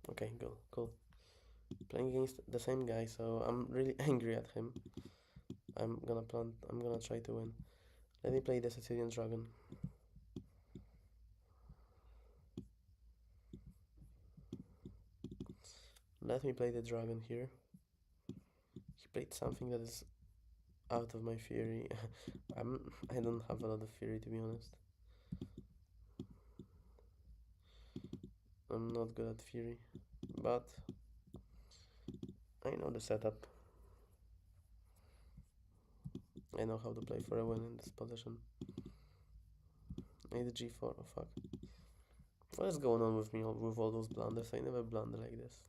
S1: Okay, cool. Playing against the same guy, so I'm really angry at him. I'm gonna try to win. Let me play the Sicilian Dragon. Let me play the dragon here. He played something that is out of my theory. I don't have a lot of theory, to be honest. I'm not good at theory, but I know the setup. I know how to play for a win in this position. Knight g4, oh fuck. What is going on with me with all those blunders? I never blunder like this.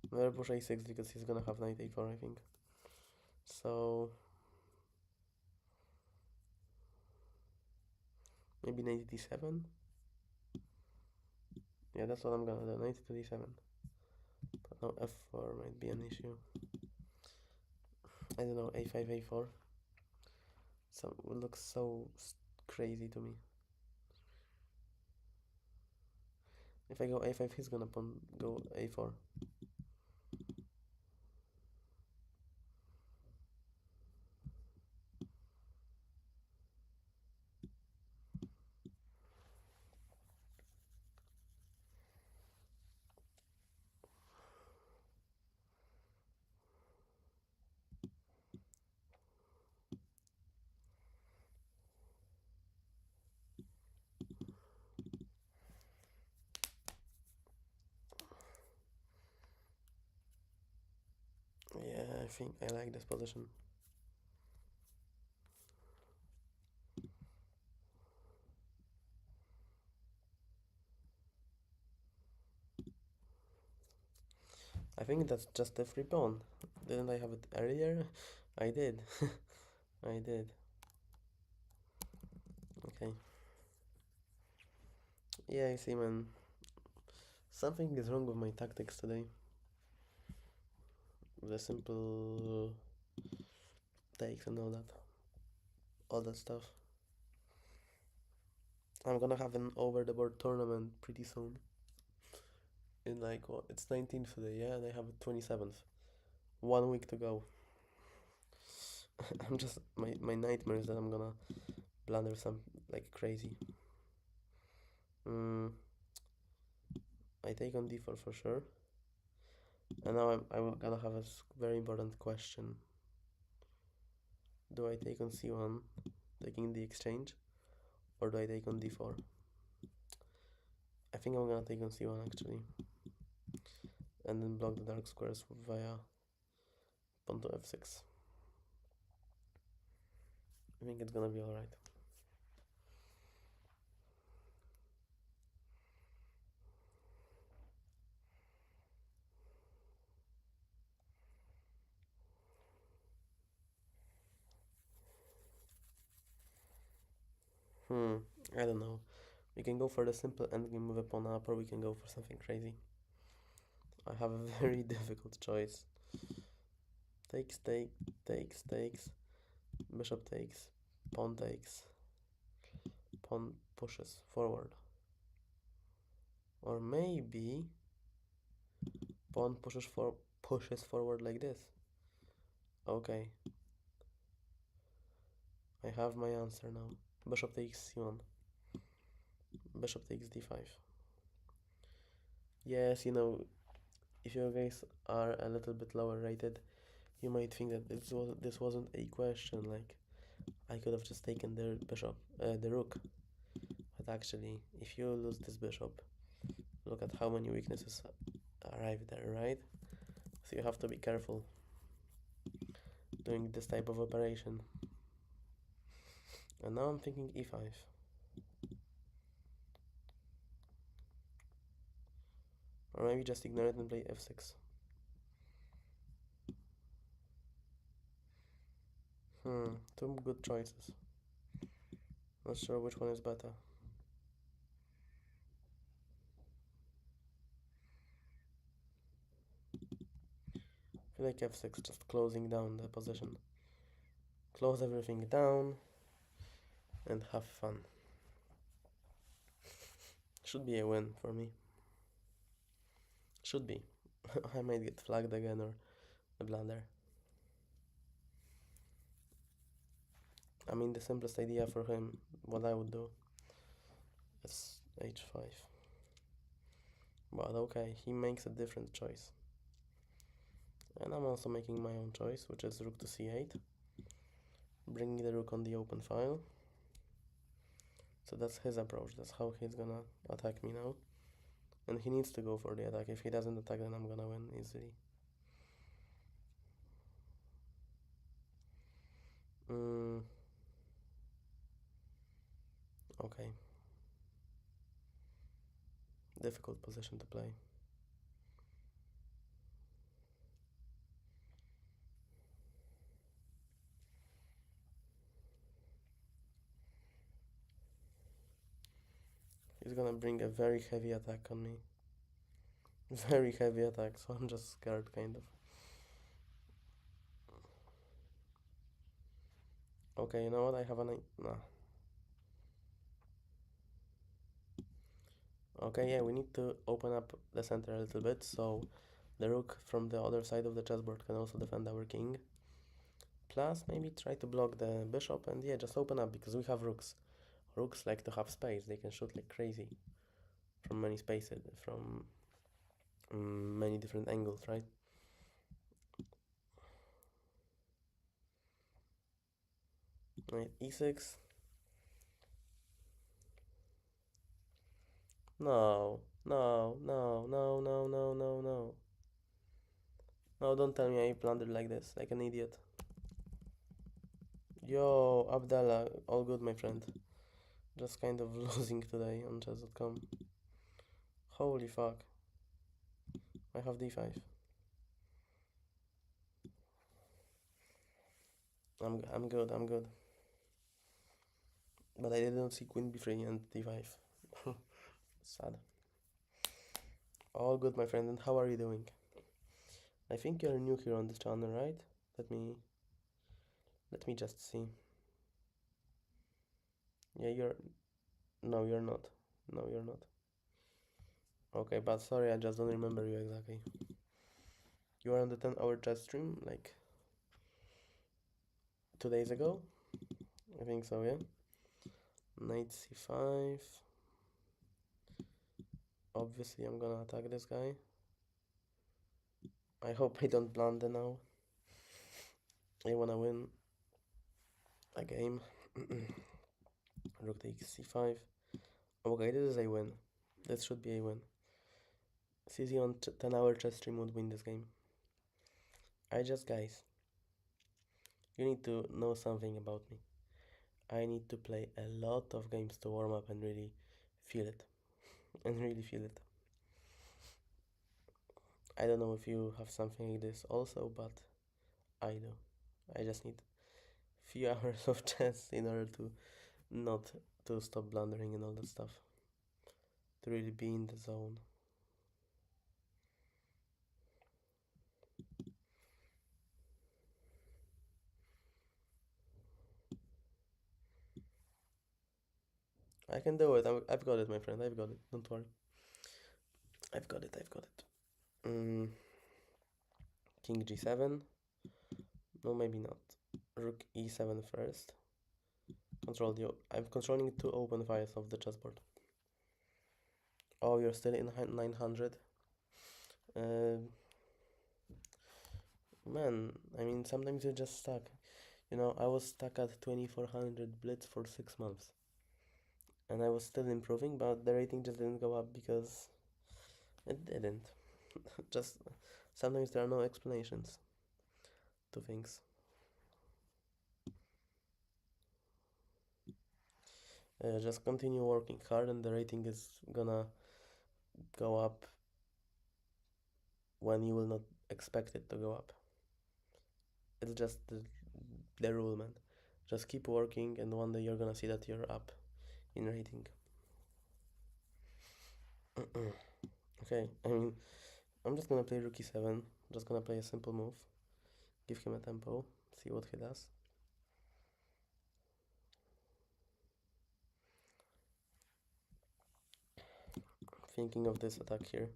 S1: Never push a6 because he's gonna have knight a4, I think. So maybe knight d7. Yeah, that's what I'm gonna do. Knight to d7. But now f4 might be an issue. I don't know, a5, a4. So it looks so crazy to me. If I go a5, he's gonna go a4. Yeah, I think I like this position. I think that's just a free pawn. Didn't I have it earlier? I did. I did. Okay. Yeah, I see, man. Something is wrong with my tactics today. The simple takes and all that stuff. I'm gonna have an over the board tournament pretty soon. In like what? It's 19th today, yeah, and I have it 27th. 1 week to go. I'm just my nightmare is that I'm gonna blunder some like crazy. I take on d4 for sure. And now I'm gonna have a very important question. Do I take on c1, taking the exchange, or do I take on d4? I think I'm gonna take on c1 actually, and then block the dark squares via pawn to f6. I think it's gonna be alright. I don't know. We can go for the simple endgame with a pawn up, or we can go for something crazy. I have a very difficult choice. Takes, takes, bishop takes, pawn pushes forward. Or maybe pawn pushes forward like this. Okay. I have my answer now. Bishop takes c1. Bishop takes d5. Yes, you know, if you guys are a little bit lower rated, you might think that this wasn't a question. Like, I could have just taken the bishop, the rook. But actually, if you lose this bishop, look at how many weaknesses arrive there, right? So you have to be careful doing this type of operation. And now I'm thinking e5. Or maybe just ignore it and play f6. Two good choices. Not sure which one is better. I feel like f6, just closing down the position. Close everything down and have fun. Should be a win for me. Should be. I might get flagged again or a blunder. I mean, the simplest idea for him, what I would do, is h5. But okay, he makes a different choice. And I'm also making my own choice, which is rook to c8. Bringing the rook on the open file. So that's his approach, that's how he's gonna attack me now. And he needs to go for the attack. If he doesn't attack, then I'm gonna win easily. Okay. Difficult position to play. He's gonna bring a very heavy attack on me. Very heavy attack, so I'm just scared, kind of. Okay, you know what? I have an... Nah. Okay, yeah, we need to open up the center a little bit, so the rook from the other side of the chessboard can also defend our king. Plus, maybe try to block the bishop, and yeah, just open up, because we have rooks. Rooks like to have space, they can shoot like crazy. From many spaces, from many different angles, right? Right, e6. No, no, no, no, no, no, no, no. No, don't tell me I blundered like this, like an idiot. Yo, Abdallah, all good, my friend. Just kind of losing today on chess.com. Holy fuck. I have d5. I'm good, I'm good. But I didn't see queen b3 and d5. Sad. All good, my friend, and how are you doing? I think you're new here on this channel, right? Let me just see. Yeah, no, you're not. No, you're not. Okay, but sorry, I just don't remember you exactly. You were on the 10-hour chat stream, like 2 days ago? I think so, yeah? Knight c5. Obviously, I'm gonna attack this guy. I hope I don't blunder now. I wanna win a game. Rook takes c5. Okay, this is a win. This should be a win. CZ on 10-hour chess stream would win this game. Guys, you need to know something about me. I need to play a lot of games to warm up and really feel it. And really feel it. I don't know if you have something like this also, but I do. I just need few hours of chess in order to not to stop blundering and all that stuff. To really be in the zone. I can do it. I've got it, my friend. I've got it. Don't worry. I've got it. I've got it. King g7. No, maybe not. Rook e7 first. Control the... I'm controlling 2 open files of the chessboard. Oh, you're still in 900? Man, I mean, sometimes you're just stuck. You know, I was stuck at 2400 blitz for 6 months. And I was still improving, but the rating just didn't go up because it didn't. Just sometimes there are no explanations to things. Just continue working hard and the rating is gonna go up when you will not expect it to go up. It's just the rule, man. Just keep working and one day you're gonna see that you're up in rating. Okay, I mean, I'm just gonna play rook e7. Just gonna play a simple move. Give him a tempo, see what he does. thinking of this attack here.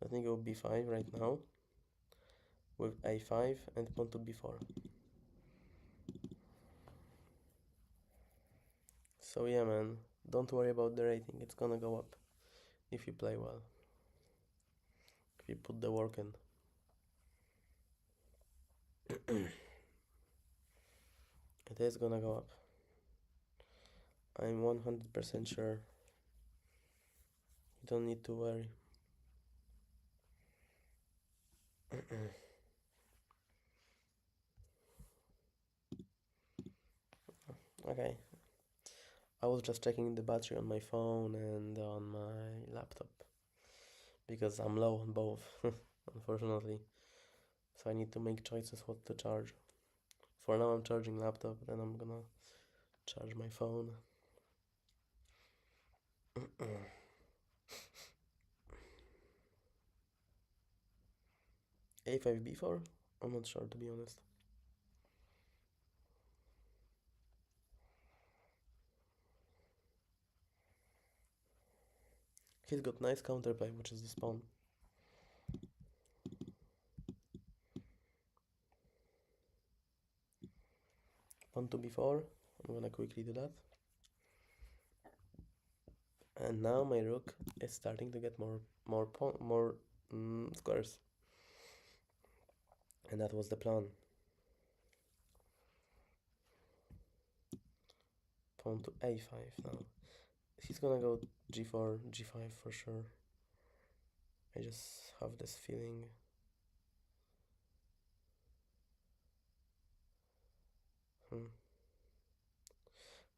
S1: I think it would be b5 right now with a5 and pawn to b4. So yeah, man, don't worry about the rating, it's gonna go up if you play well, if you put the work in. It is gonna go up. I'm 100% sure. You don't need to worry. Okay. I was just checking the battery on my phone and on my laptop because I'm low on both, unfortunately. So I need to make choices what to charge. For now I'm charging laptop, then I'm gonna charge my phone. A5 B4? I'm not sure, to be honest. He's got nice counterplay, which is the pawn. Pawn to b4. I'm gonna quickly do that. And now my rook is starting to get more squares. And that was the plan. Pawn to a5 now. He's gonna go g4, g5 for sure. I just have this feeling.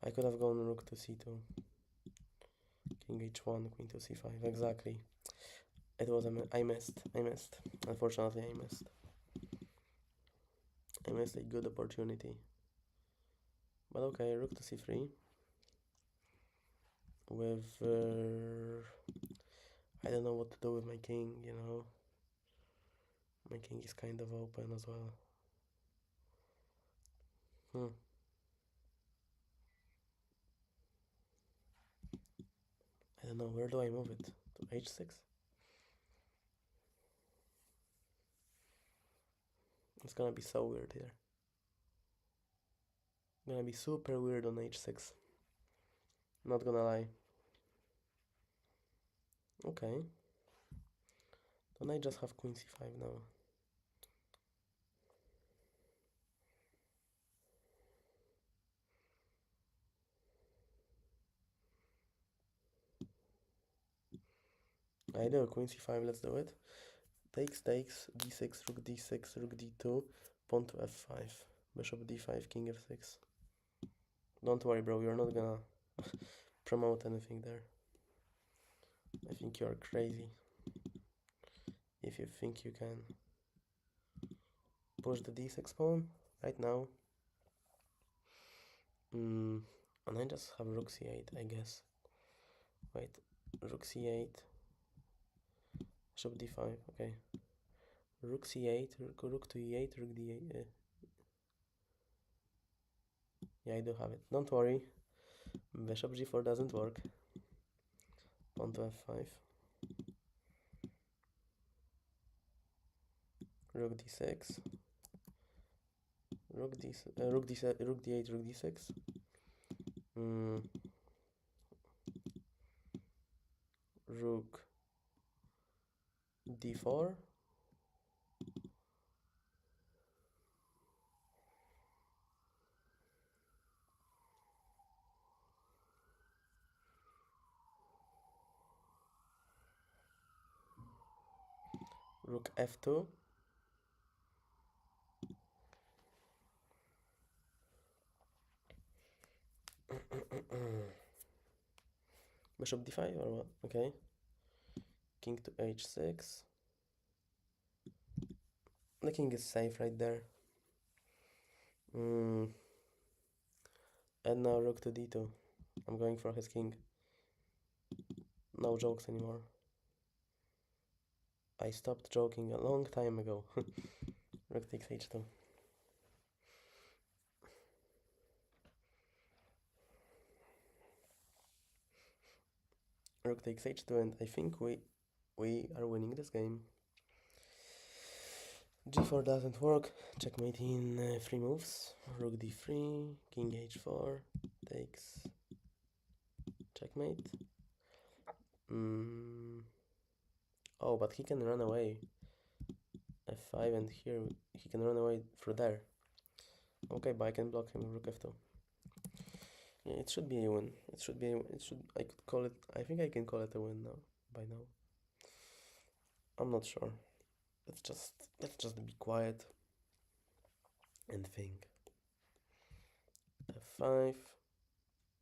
S1: I could have gone rook to c2. King h1, queen to c5, exactly. It was I missed. Unfortunately, I missed. I missed a good opportunity. But okay, rook to c3. With I don't know what to do with my king, you know. My king is kind of open as well. I don't know, where do I move it? To h6? It's gonna be so weird here. Gonna be super weird on h6. Not gonna lie. Okay. Then I just have queen c5 now. I do, queen c5, let's do it. Takes, d6, rook d6, rook d2, pawn to f5, bishop d5, king f6. Don't worry, bro, you're not gonna promote anything there. I think you're crazy if you think you can push the d6 pawn right now. And I just have rook c8, I guess. Wait, rook c8, bishop d5, okay. Rook c8, rook to e8, rook d8. Yeah, I do have it. Don't worry. Bishop g4 doesn't work. Pawn to f5. Rook d6. Rook d8, rook d6. Rook d4. Rook f2. Bishop d5 or what? Okay. King to h6. The king is safe right there. And now rook to d2. I'm going for his king. No jokes anymore. I stopped joking a long time ago. Rook takes h2. Rook takes h2, and I think we are winning this game. g4 doesn't work. Checkmate in 3 moves. Rook d3, king h4, takes checkmate. Oh, but he can run away. f5, and here he can run away through there. Okay, but I can block him with rook f2. Yeah, it should be a win. It should be. I could call it. I think I can call it a win now. By now. I'm not sure. Let's just be quiet and think. f5.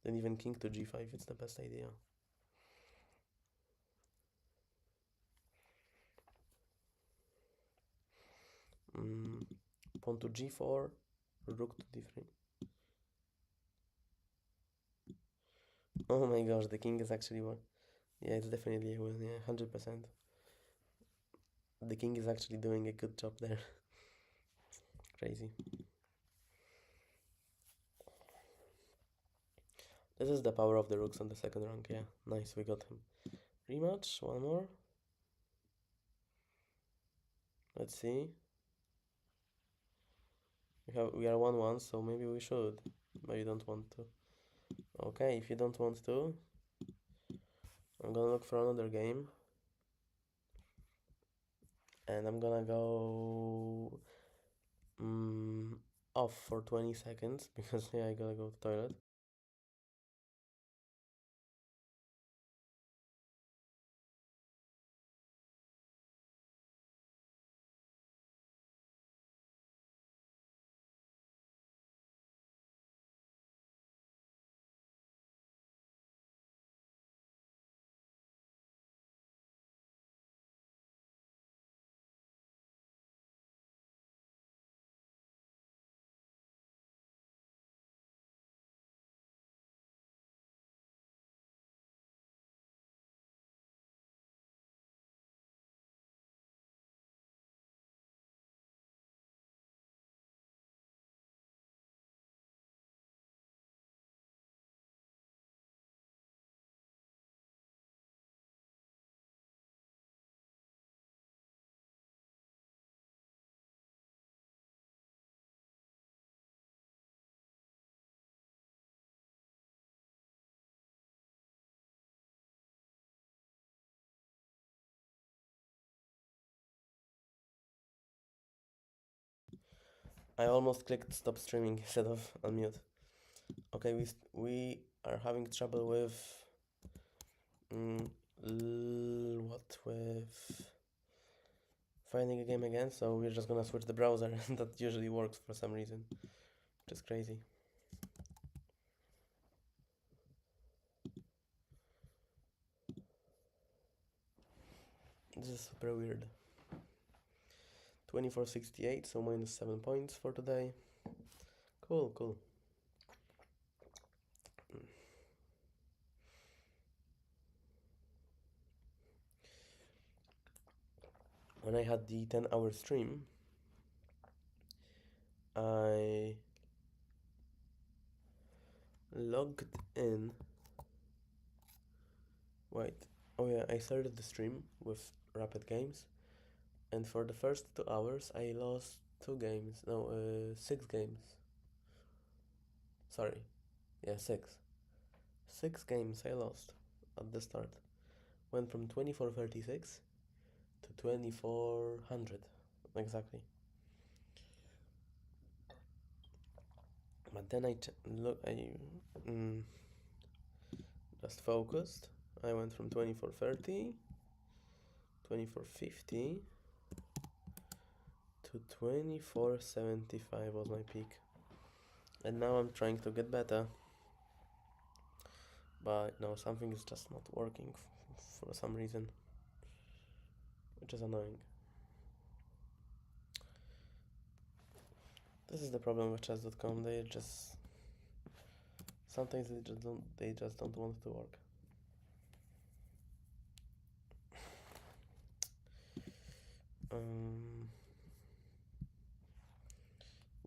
S1: Then even king to g5. It's the best idea. Pawn to g4. Rook to d3. Oh my gosh, the king is actually one. Yeah, it's definitely a win. Yeah, 100%. The king is actually doing a good job there. Crazy. This is the power of the rooks on the second rank. Yeah, nice, we got him. Rematch, one more. Let's see. We are 1-1, so maybe we should. But you don't want to. Okay, if you don't want to, I'm gonna look for another game. And I'm gonna go off for 20 seconds because yeah, I gotta go to the toilet. I almost clicked stop streaming instead of unmute. Okay, we are having trouble with what with finding a game again, so we're just gonna switch the browser. That usually works for some reason, which is crazy. This is super weird. 2468, so minus 7 points for today. Cool. When I had the 10-hour stream, I logged in. Wait. Oh yeah, I started the stream with Rapid Games, and for the first 2 hours I lost 2 games. No, 6 games. Sorry. Yeah, 6. 6 games I lost at the start. Went from 2436 to 2400. Exactly. But then I just focused. I went from 2430, 2450 to 2475 was my peak. And now I'm trying to get better. But no, something is just not working for some reason, which is annoying. This is the problem with chess.com. They just sometimes they just don't want to work.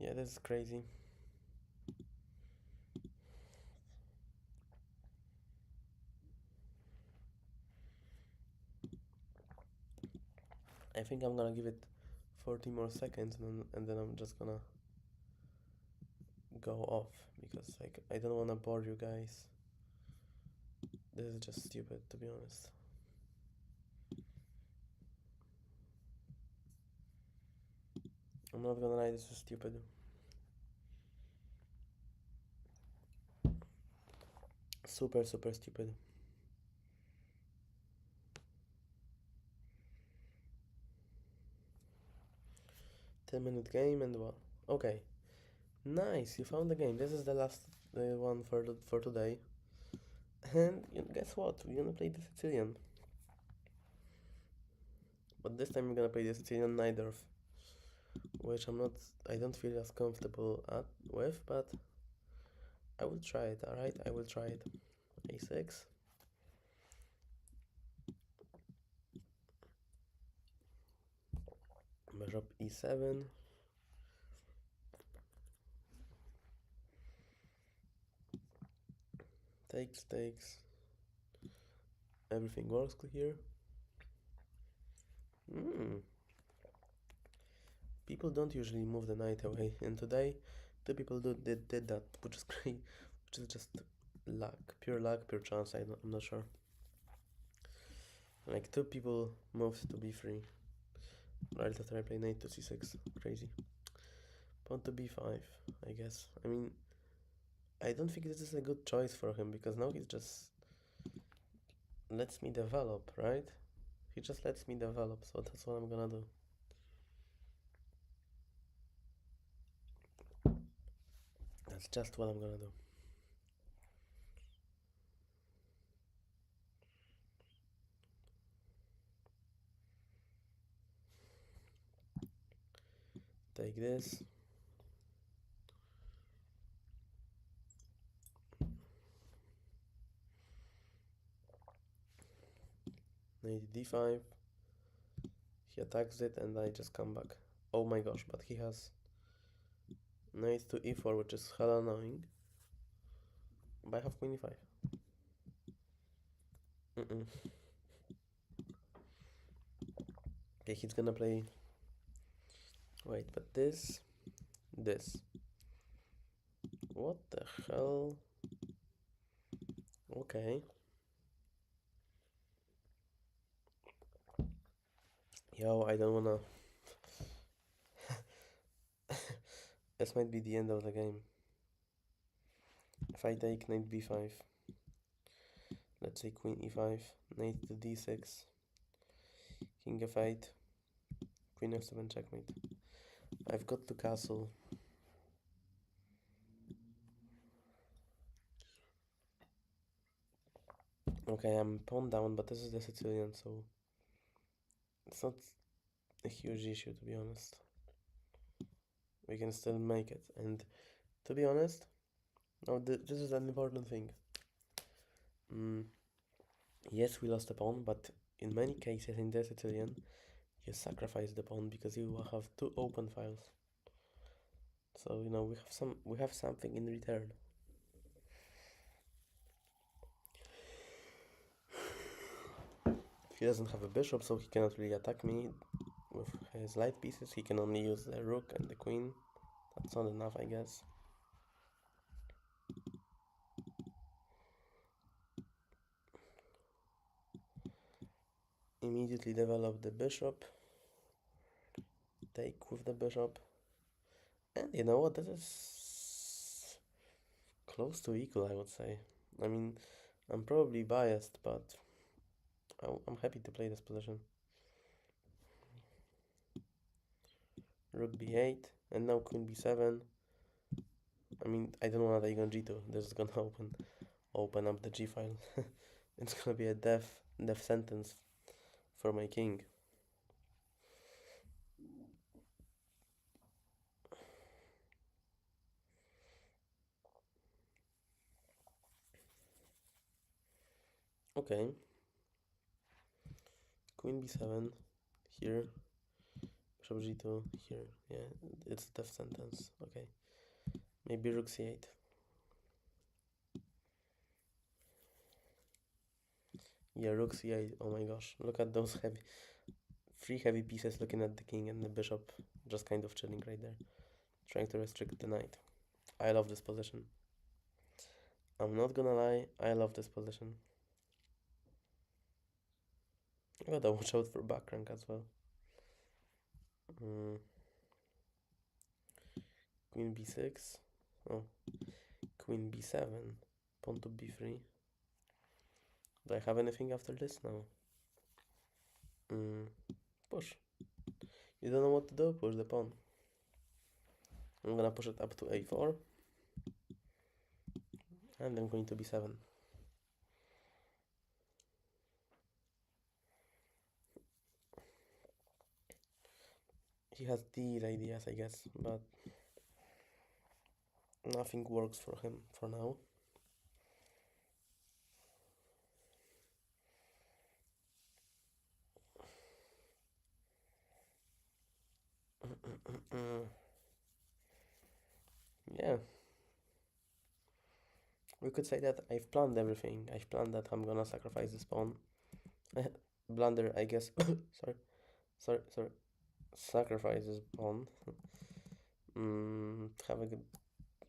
S1: Yeah, this is crazy. I think I'm gonna give it 40 more seconds and then I'm just gonna go off because like I don't wanna bore you guys. This is just stupid, to be honest. I'm not gonna lie, this is stupid. Super, super stupid. Ten-minute game and what? Okay. Nice, you found the game. This is the last one for today. And guess what? We're gonna play the Sicilian. But this time we're gonna play the Sicilian Najdorf, which I don't feel as comfortable with, but I will try it, alright? I will try it. A6. Bishop E7. Takes. Everything works here. People don't usually move the knight away, and today two people did that, which is great, which is just luck, pure chance. I'm not sure. Like two people moved to b3 right after I play knight to c6. Crazy. Pawn to b5, I guess. I mean, I don't think this is a good choice for him because now he's just lets me develop, right? He just lets me develop, so that's what I'm gonna do. That's just what I'm gonna do. Take this. Knight d5. He attacks it and I just come back. Oh my gosh, but he has knight to e4, which is hella annoying. But I have queen e5. Okay, he's gonna play... Wait, but this... What the hell? Okay. Yo, I don't wanna... This might be the end of the game. If I take knight b5, let's say queen e5, knight to d6, king f8, queen f7 checkmate. I've got to castle. Okay, I'm pawn down, but this is the Sicilian, so it's not a huge issue, to be honest. We can still make it, and to be honest, now this is an important thing. Yes, we lost the pawn, but in many cases in the Sicilian, you sacrifice the pawn because you will have two open files. So you know we have something in return. He doesn't have a bishop, so he cannot really attack me with his light pieces. He can only use the rook and the queen. That's not enough, I guess. Immediately develop the bishop. Take with the bishop. And you know what? This is close to equal, I would say. I mean, I'm probably biased, but I'm happy to play this position. Rook b8, and now queen b7. I mean, I don't want to take on g2. This is gonna open up the g file. It's gonna be a death sentence for my king. Okay. Queen b7 here. Bishop g2 here. Yeah, it's death sentence. Okay. Maybe rook c8. Yeah, rook c8. Oh my gosh. Look at those three heavy pieces looking at the king and the bishop just kind of chilling right there. Trying to restrict the knight. I love this position. I'm not gonna lie, I love this position. I gotta watch out for back rank as well. Queen b6. Oh, queen b7. Pawn to b3. Do I have anything after this? No. Push. You don't know what to do? Push the pawn. I'm gonna push it up to a4. And then queen to b7. He has these ideas, I guess, but nothing works for him for now. Yeah. We could say that I've planned everything. I've planned that I'm gonna sacrifice this pawn. Blunder, I guess. sorry. Sacrifice this pawn. Have a good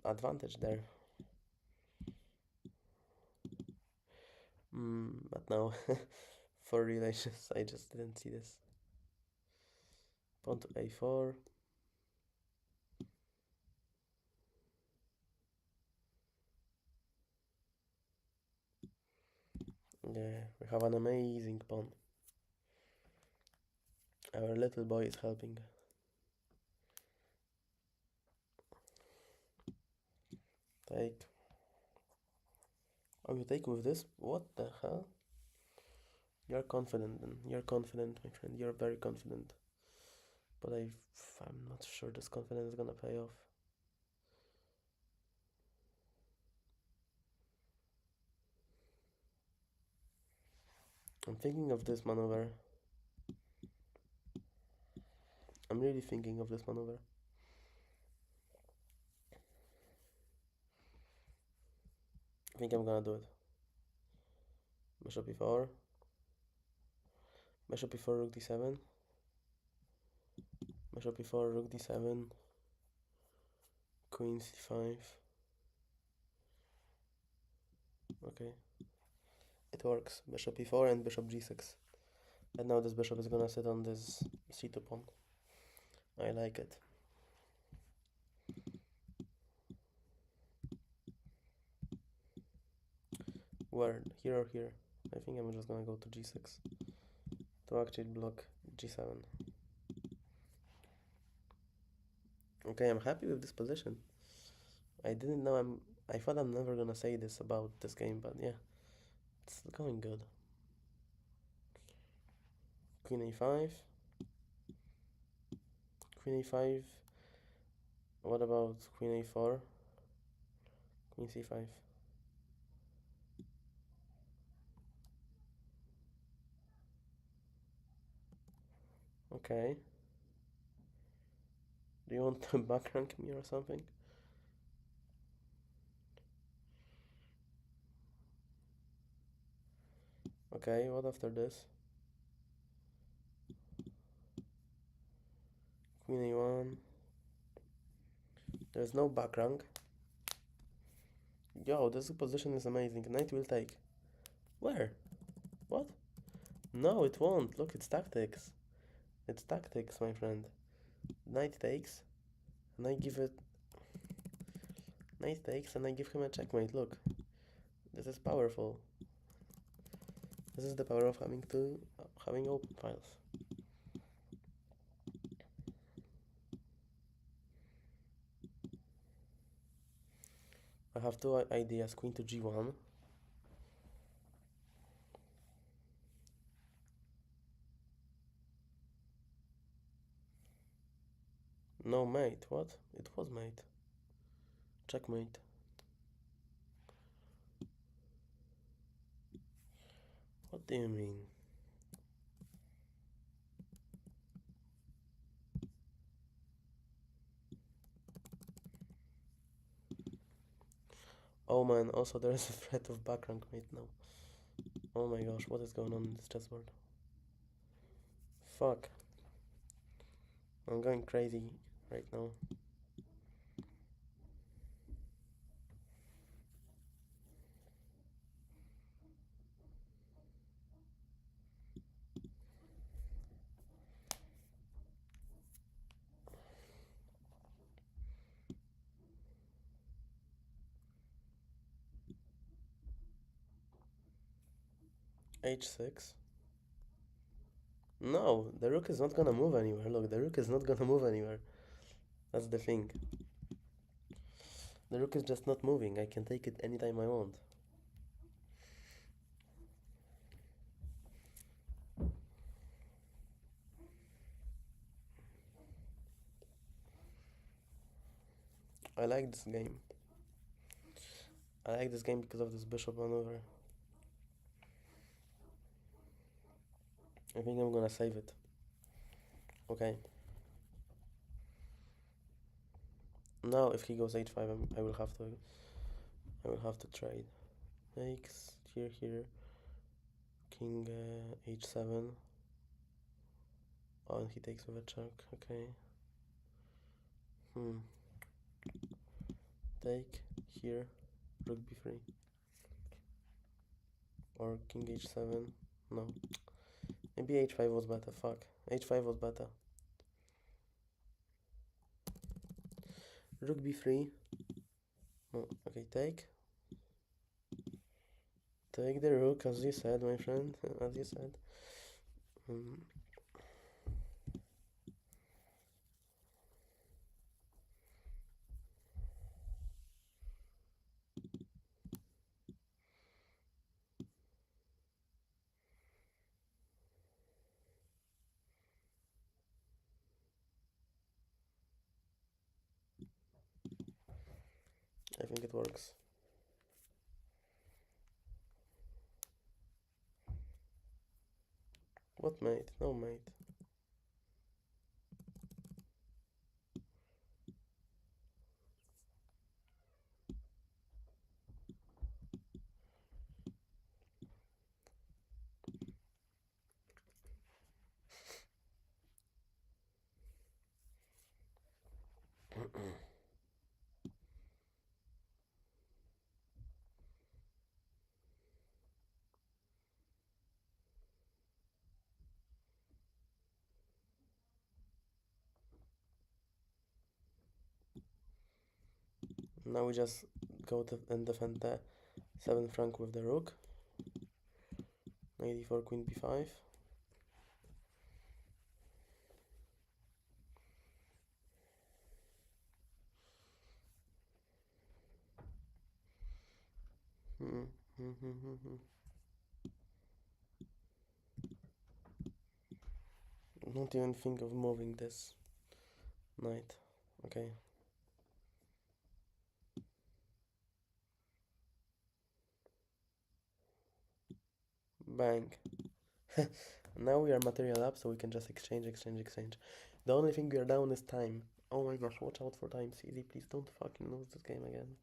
S1: advantage there. But no, for real, I just didn't see this. Pawn to a4. Yeah, we have an amazing pawn. Our little boy is helping. Take. Oh, you take with this? What the hell? You're confident then. You're confident, my friend. You're very confident. But I'm not sure this confidence is gonna pay off. I'm thinking of this maneuver. I'm really thinking of this maneuver. I think I'm gonna do it. Bishop e4. Bishop e4, rook d7. Bishop e4, rook d7. Queen c5. Okay. It works. Bishop e4 and bishop g6. And now this bishop is gonna sit on this c2 pawn. I like it. Where? Here or here? I think I'm just gonna go to g6 to actually block g7. Okay, I'm happy with this position. I didn't know I thought I'm never gonna say this about this game, but yeah, it's going good. Queen a5. Queen a5. What about queen a4? Queen c5. Okay. Do you want to back rank me or something? Okay, what after this? Queen a1. There's no back rank. Yo, this position is amazing. Knight will take. Where? What? No, it won't. Look, it's tactics. It's tactics, my friend. Knight takes, and I give it. Knight takes, and I give him a checkmate. Look, this is powerful. This is the power of having open files. I have two ideas. Queen to g1. No mate. What? It was mate. Checkmate. What do you mean? Oh man, also there is a threat of back rank mate now. Oh my gosh, what is going on in this chessboard? Fuck. I'm going crazy right now. H6. No, the rook is not gonna move anywhere. Look, the rook is not gonna move anywhere. That's the thing. The rook is just not moving. I can take it anytime I want. I like this game. I like this game because of this bishop maneuver. I think I'm gonna save it. Okay. Now if he goes h5, I will have to. I will have to trade. Takes here. King h7. Oh, and he takes with a check. Okay. Take here. Rook b3. Or king h7. No. Maybe h5 was better. Fuck. h5 was better. Rook b3. No. Okay, take. Take the rook, as you said, my friend. As you said. I think it works. What mate? No mate. Now we just go to and defend the 7th rank with the rook. Knight e4, queen b5. Not even think of moving this knight. Okay. Bang. Now we are material up, so we can just exchange. The only thing we are down is time. Oh my gosh, watch out for time, CZ. Please don't fucking lose this game again.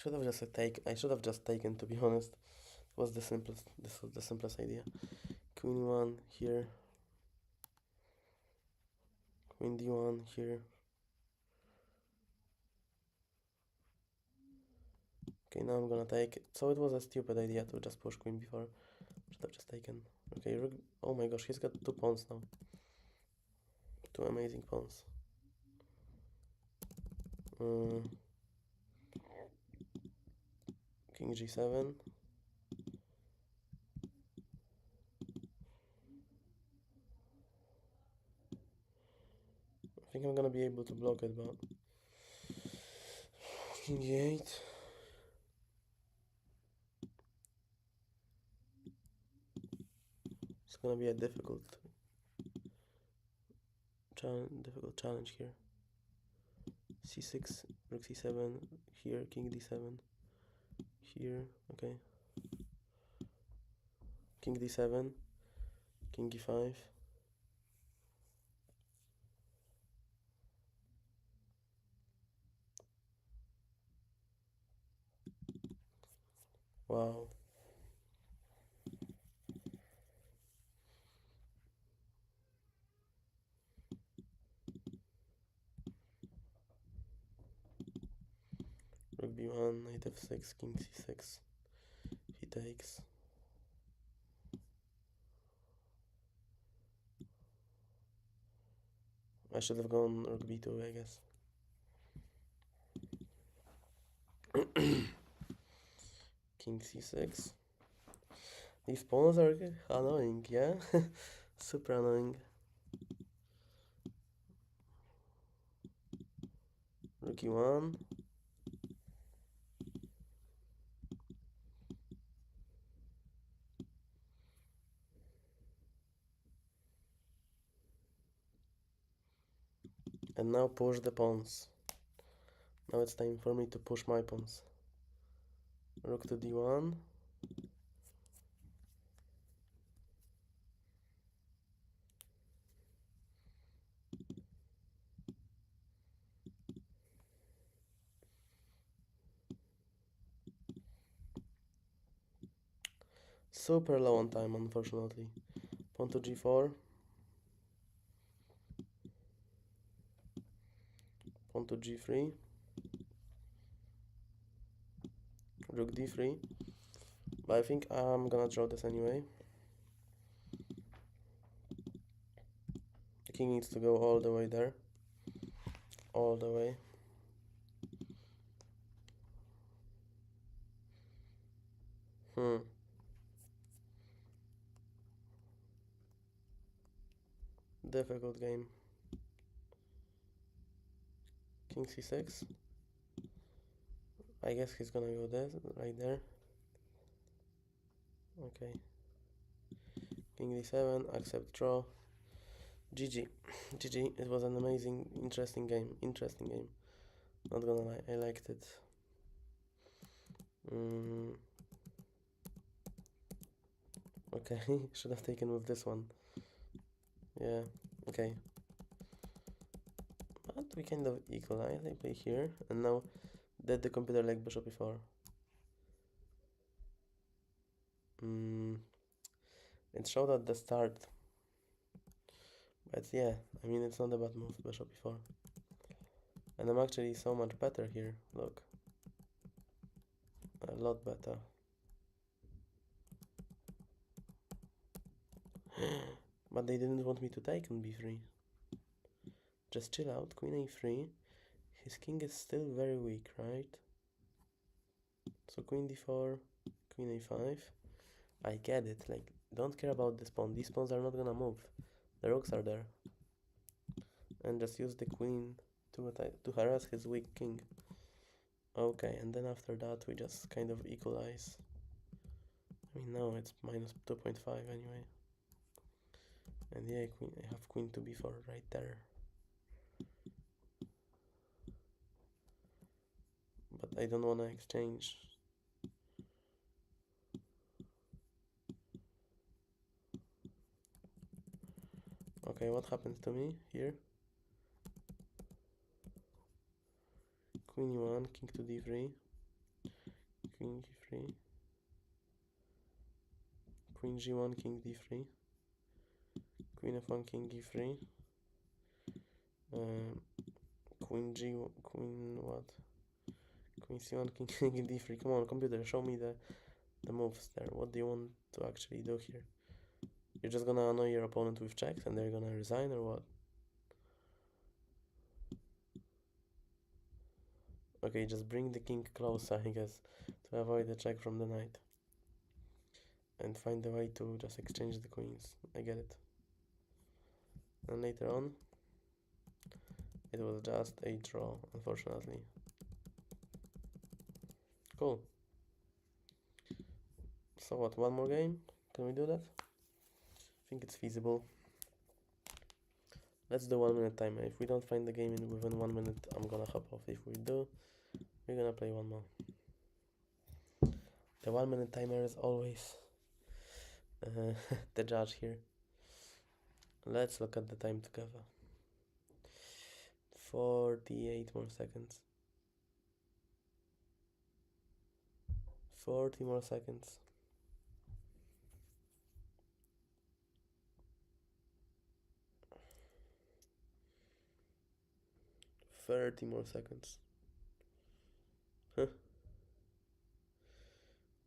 S1: Should have just taken. I should have just taken. To be honest, was the simplest. This was the simplest idea. Queen 1 here. Queen d1 here. Okay, now I'm gonna take it. So it was a stupid idea to just push queen before. Should have just taken. Okay, rook. Oh my gosh, he's got 2 pawns now. 2 amazing pawns. King g7. I think I'm gonna be able to block it, but king e8. It's gonna be a difficult challenge here. c6, rook c7, here, king d7, here, okay. King d7, king e5. Wow. Rook b1, knight f6, king c6. He takes. I should have gone rook b2, I guess. King c6. These pawns are annoying, yeah? Super annoying. Rook e1. And now push the pawns. Now it's time for me to push my pawns. Rook to d1. Super low on time, unfortunately. Pawn to g4. Pawn to g3. Rook d3. But I think I'm gonna draw this anyway. The king needs to go all the way there. All the way. Difficult game. King c6. I guess he's gonna go there, right there. Okay. King d7, accept draw. GG. GG. It was an amazing, interesting game. Not gonna lie, I liked it. Okay, should have taken with this one. Yeah, okay. But we kind of equalize. I play here, and now did the computer like bishop e4? It showed at the start. But yeah, I mean, it's not a bad move, bishop e4. And I'm actually so much better here, look. A lot better. But they didn't want me to take on b3. Just chill out, queen a3. His king is still very weak, right? So queen d4, queen a5. I get it, like, don't care about this pawn. These pawns are not gonna move. The rooks are there. And just use the queen to harass his weak king. Okay, and then after that we just kind of equalize. I mean, now it's minus 2.5 anyway. And yeah, I have queen to b4 right there. But I don't want to exchange. Okay, what happens to me here? Queen e1, king to d3, queen g3, queen g1, king d3, queen f1, king e3, queen what? Queen c1, king d3. Come on, computer, show me the moves there. What do you want to actually do here? You're just gonna annoy your opponent with checks and they're gonna resign or what? Okay, just bring the king closer, I guess, to avoid the check from the knight. And find a way to just exchange the queens. I get it. And later on, it was just a draw, unfortunately. Cool. So what, one more game? Can we do that? I think it's feasible. Let's do 1 minute timer. If we don't find the game within 1 minute, I'm gonna hop off. If we do, we're gonna play one more. The 1 minute timer is always the judge here. Let's look at the time together. 48 more seconds. 40 more seconds. 30 more seconds. Huh.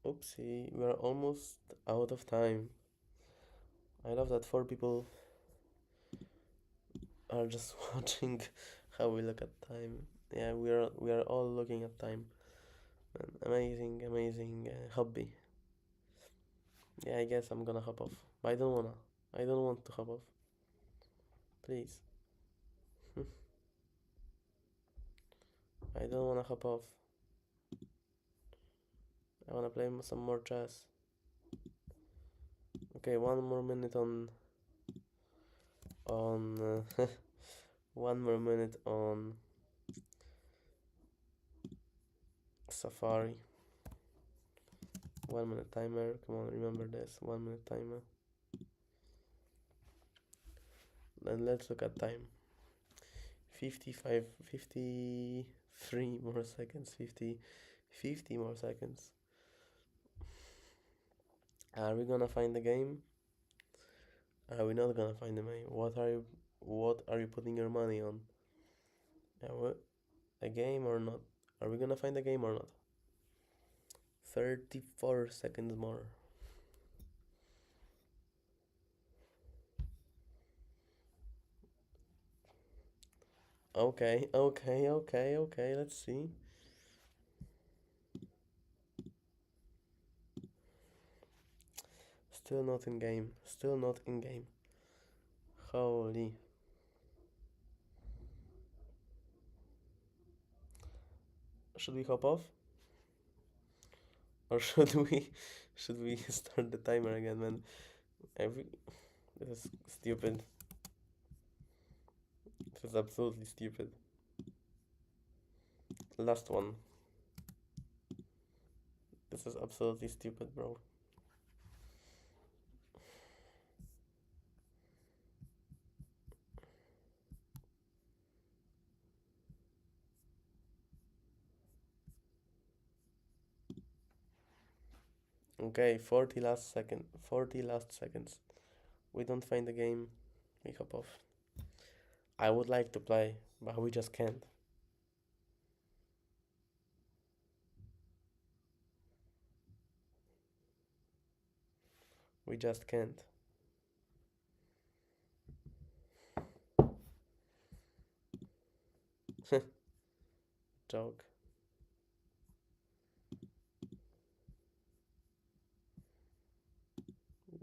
S1: Oopsie, we're almost out of time. I love that 4 people are just watching how we look at time. Yeah, we are all looking at time. Amazing hobby. Yeah, I guess I'm gonna hop off. But I don't wanna. I don't want to hop off. Please. I don't wanna hop off. I wanna play some more chess. Okay, 1 more minute on 1 more minute on Safari. 1 minute timer. Come on, remember this. 1 minute timer. And let's look at time. 53 more seconds. 50 more seconds. Are we gonna find the game? Are we not gonna find the game? What are you putting your money on? A game or not? Are we gonna find the game or not? 34 seconds more. Okay, let's see. Still not in game. Holy. Should we hop off? Or should we start the timer again, man? This is stupid. This is absolutely stupid. Last one. This is absolutely stupid, bro. Okay, 40 last seconds. We don't find the game. We hop off. I would like to play, but we just can't. We just can't. Joke.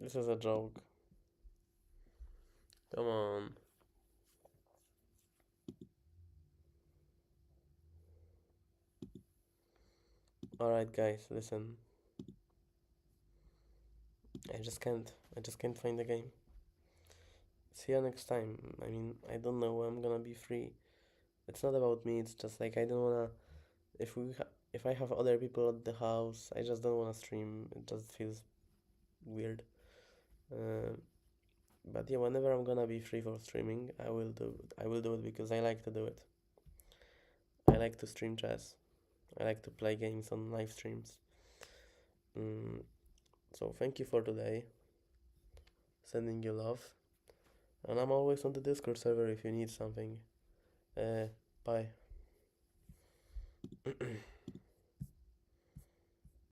S1: This is a joke. Come on. Alright guys, listen. I just can't find the game. See you next time. I mean, I don't know when I'm gonna be free. It's not about me, it's just like I don't wanna if I have other people at the house, I just don't wanna stream. It just feels weird. Uh, but yeah, whenever I'm gonna be free for streaming, I will do it because I like to do it. I like to stream chess. I like to play games on live streams. Mm, so thank you for today. Sending you love. And I'm always on the Discord server if you need something. Bye.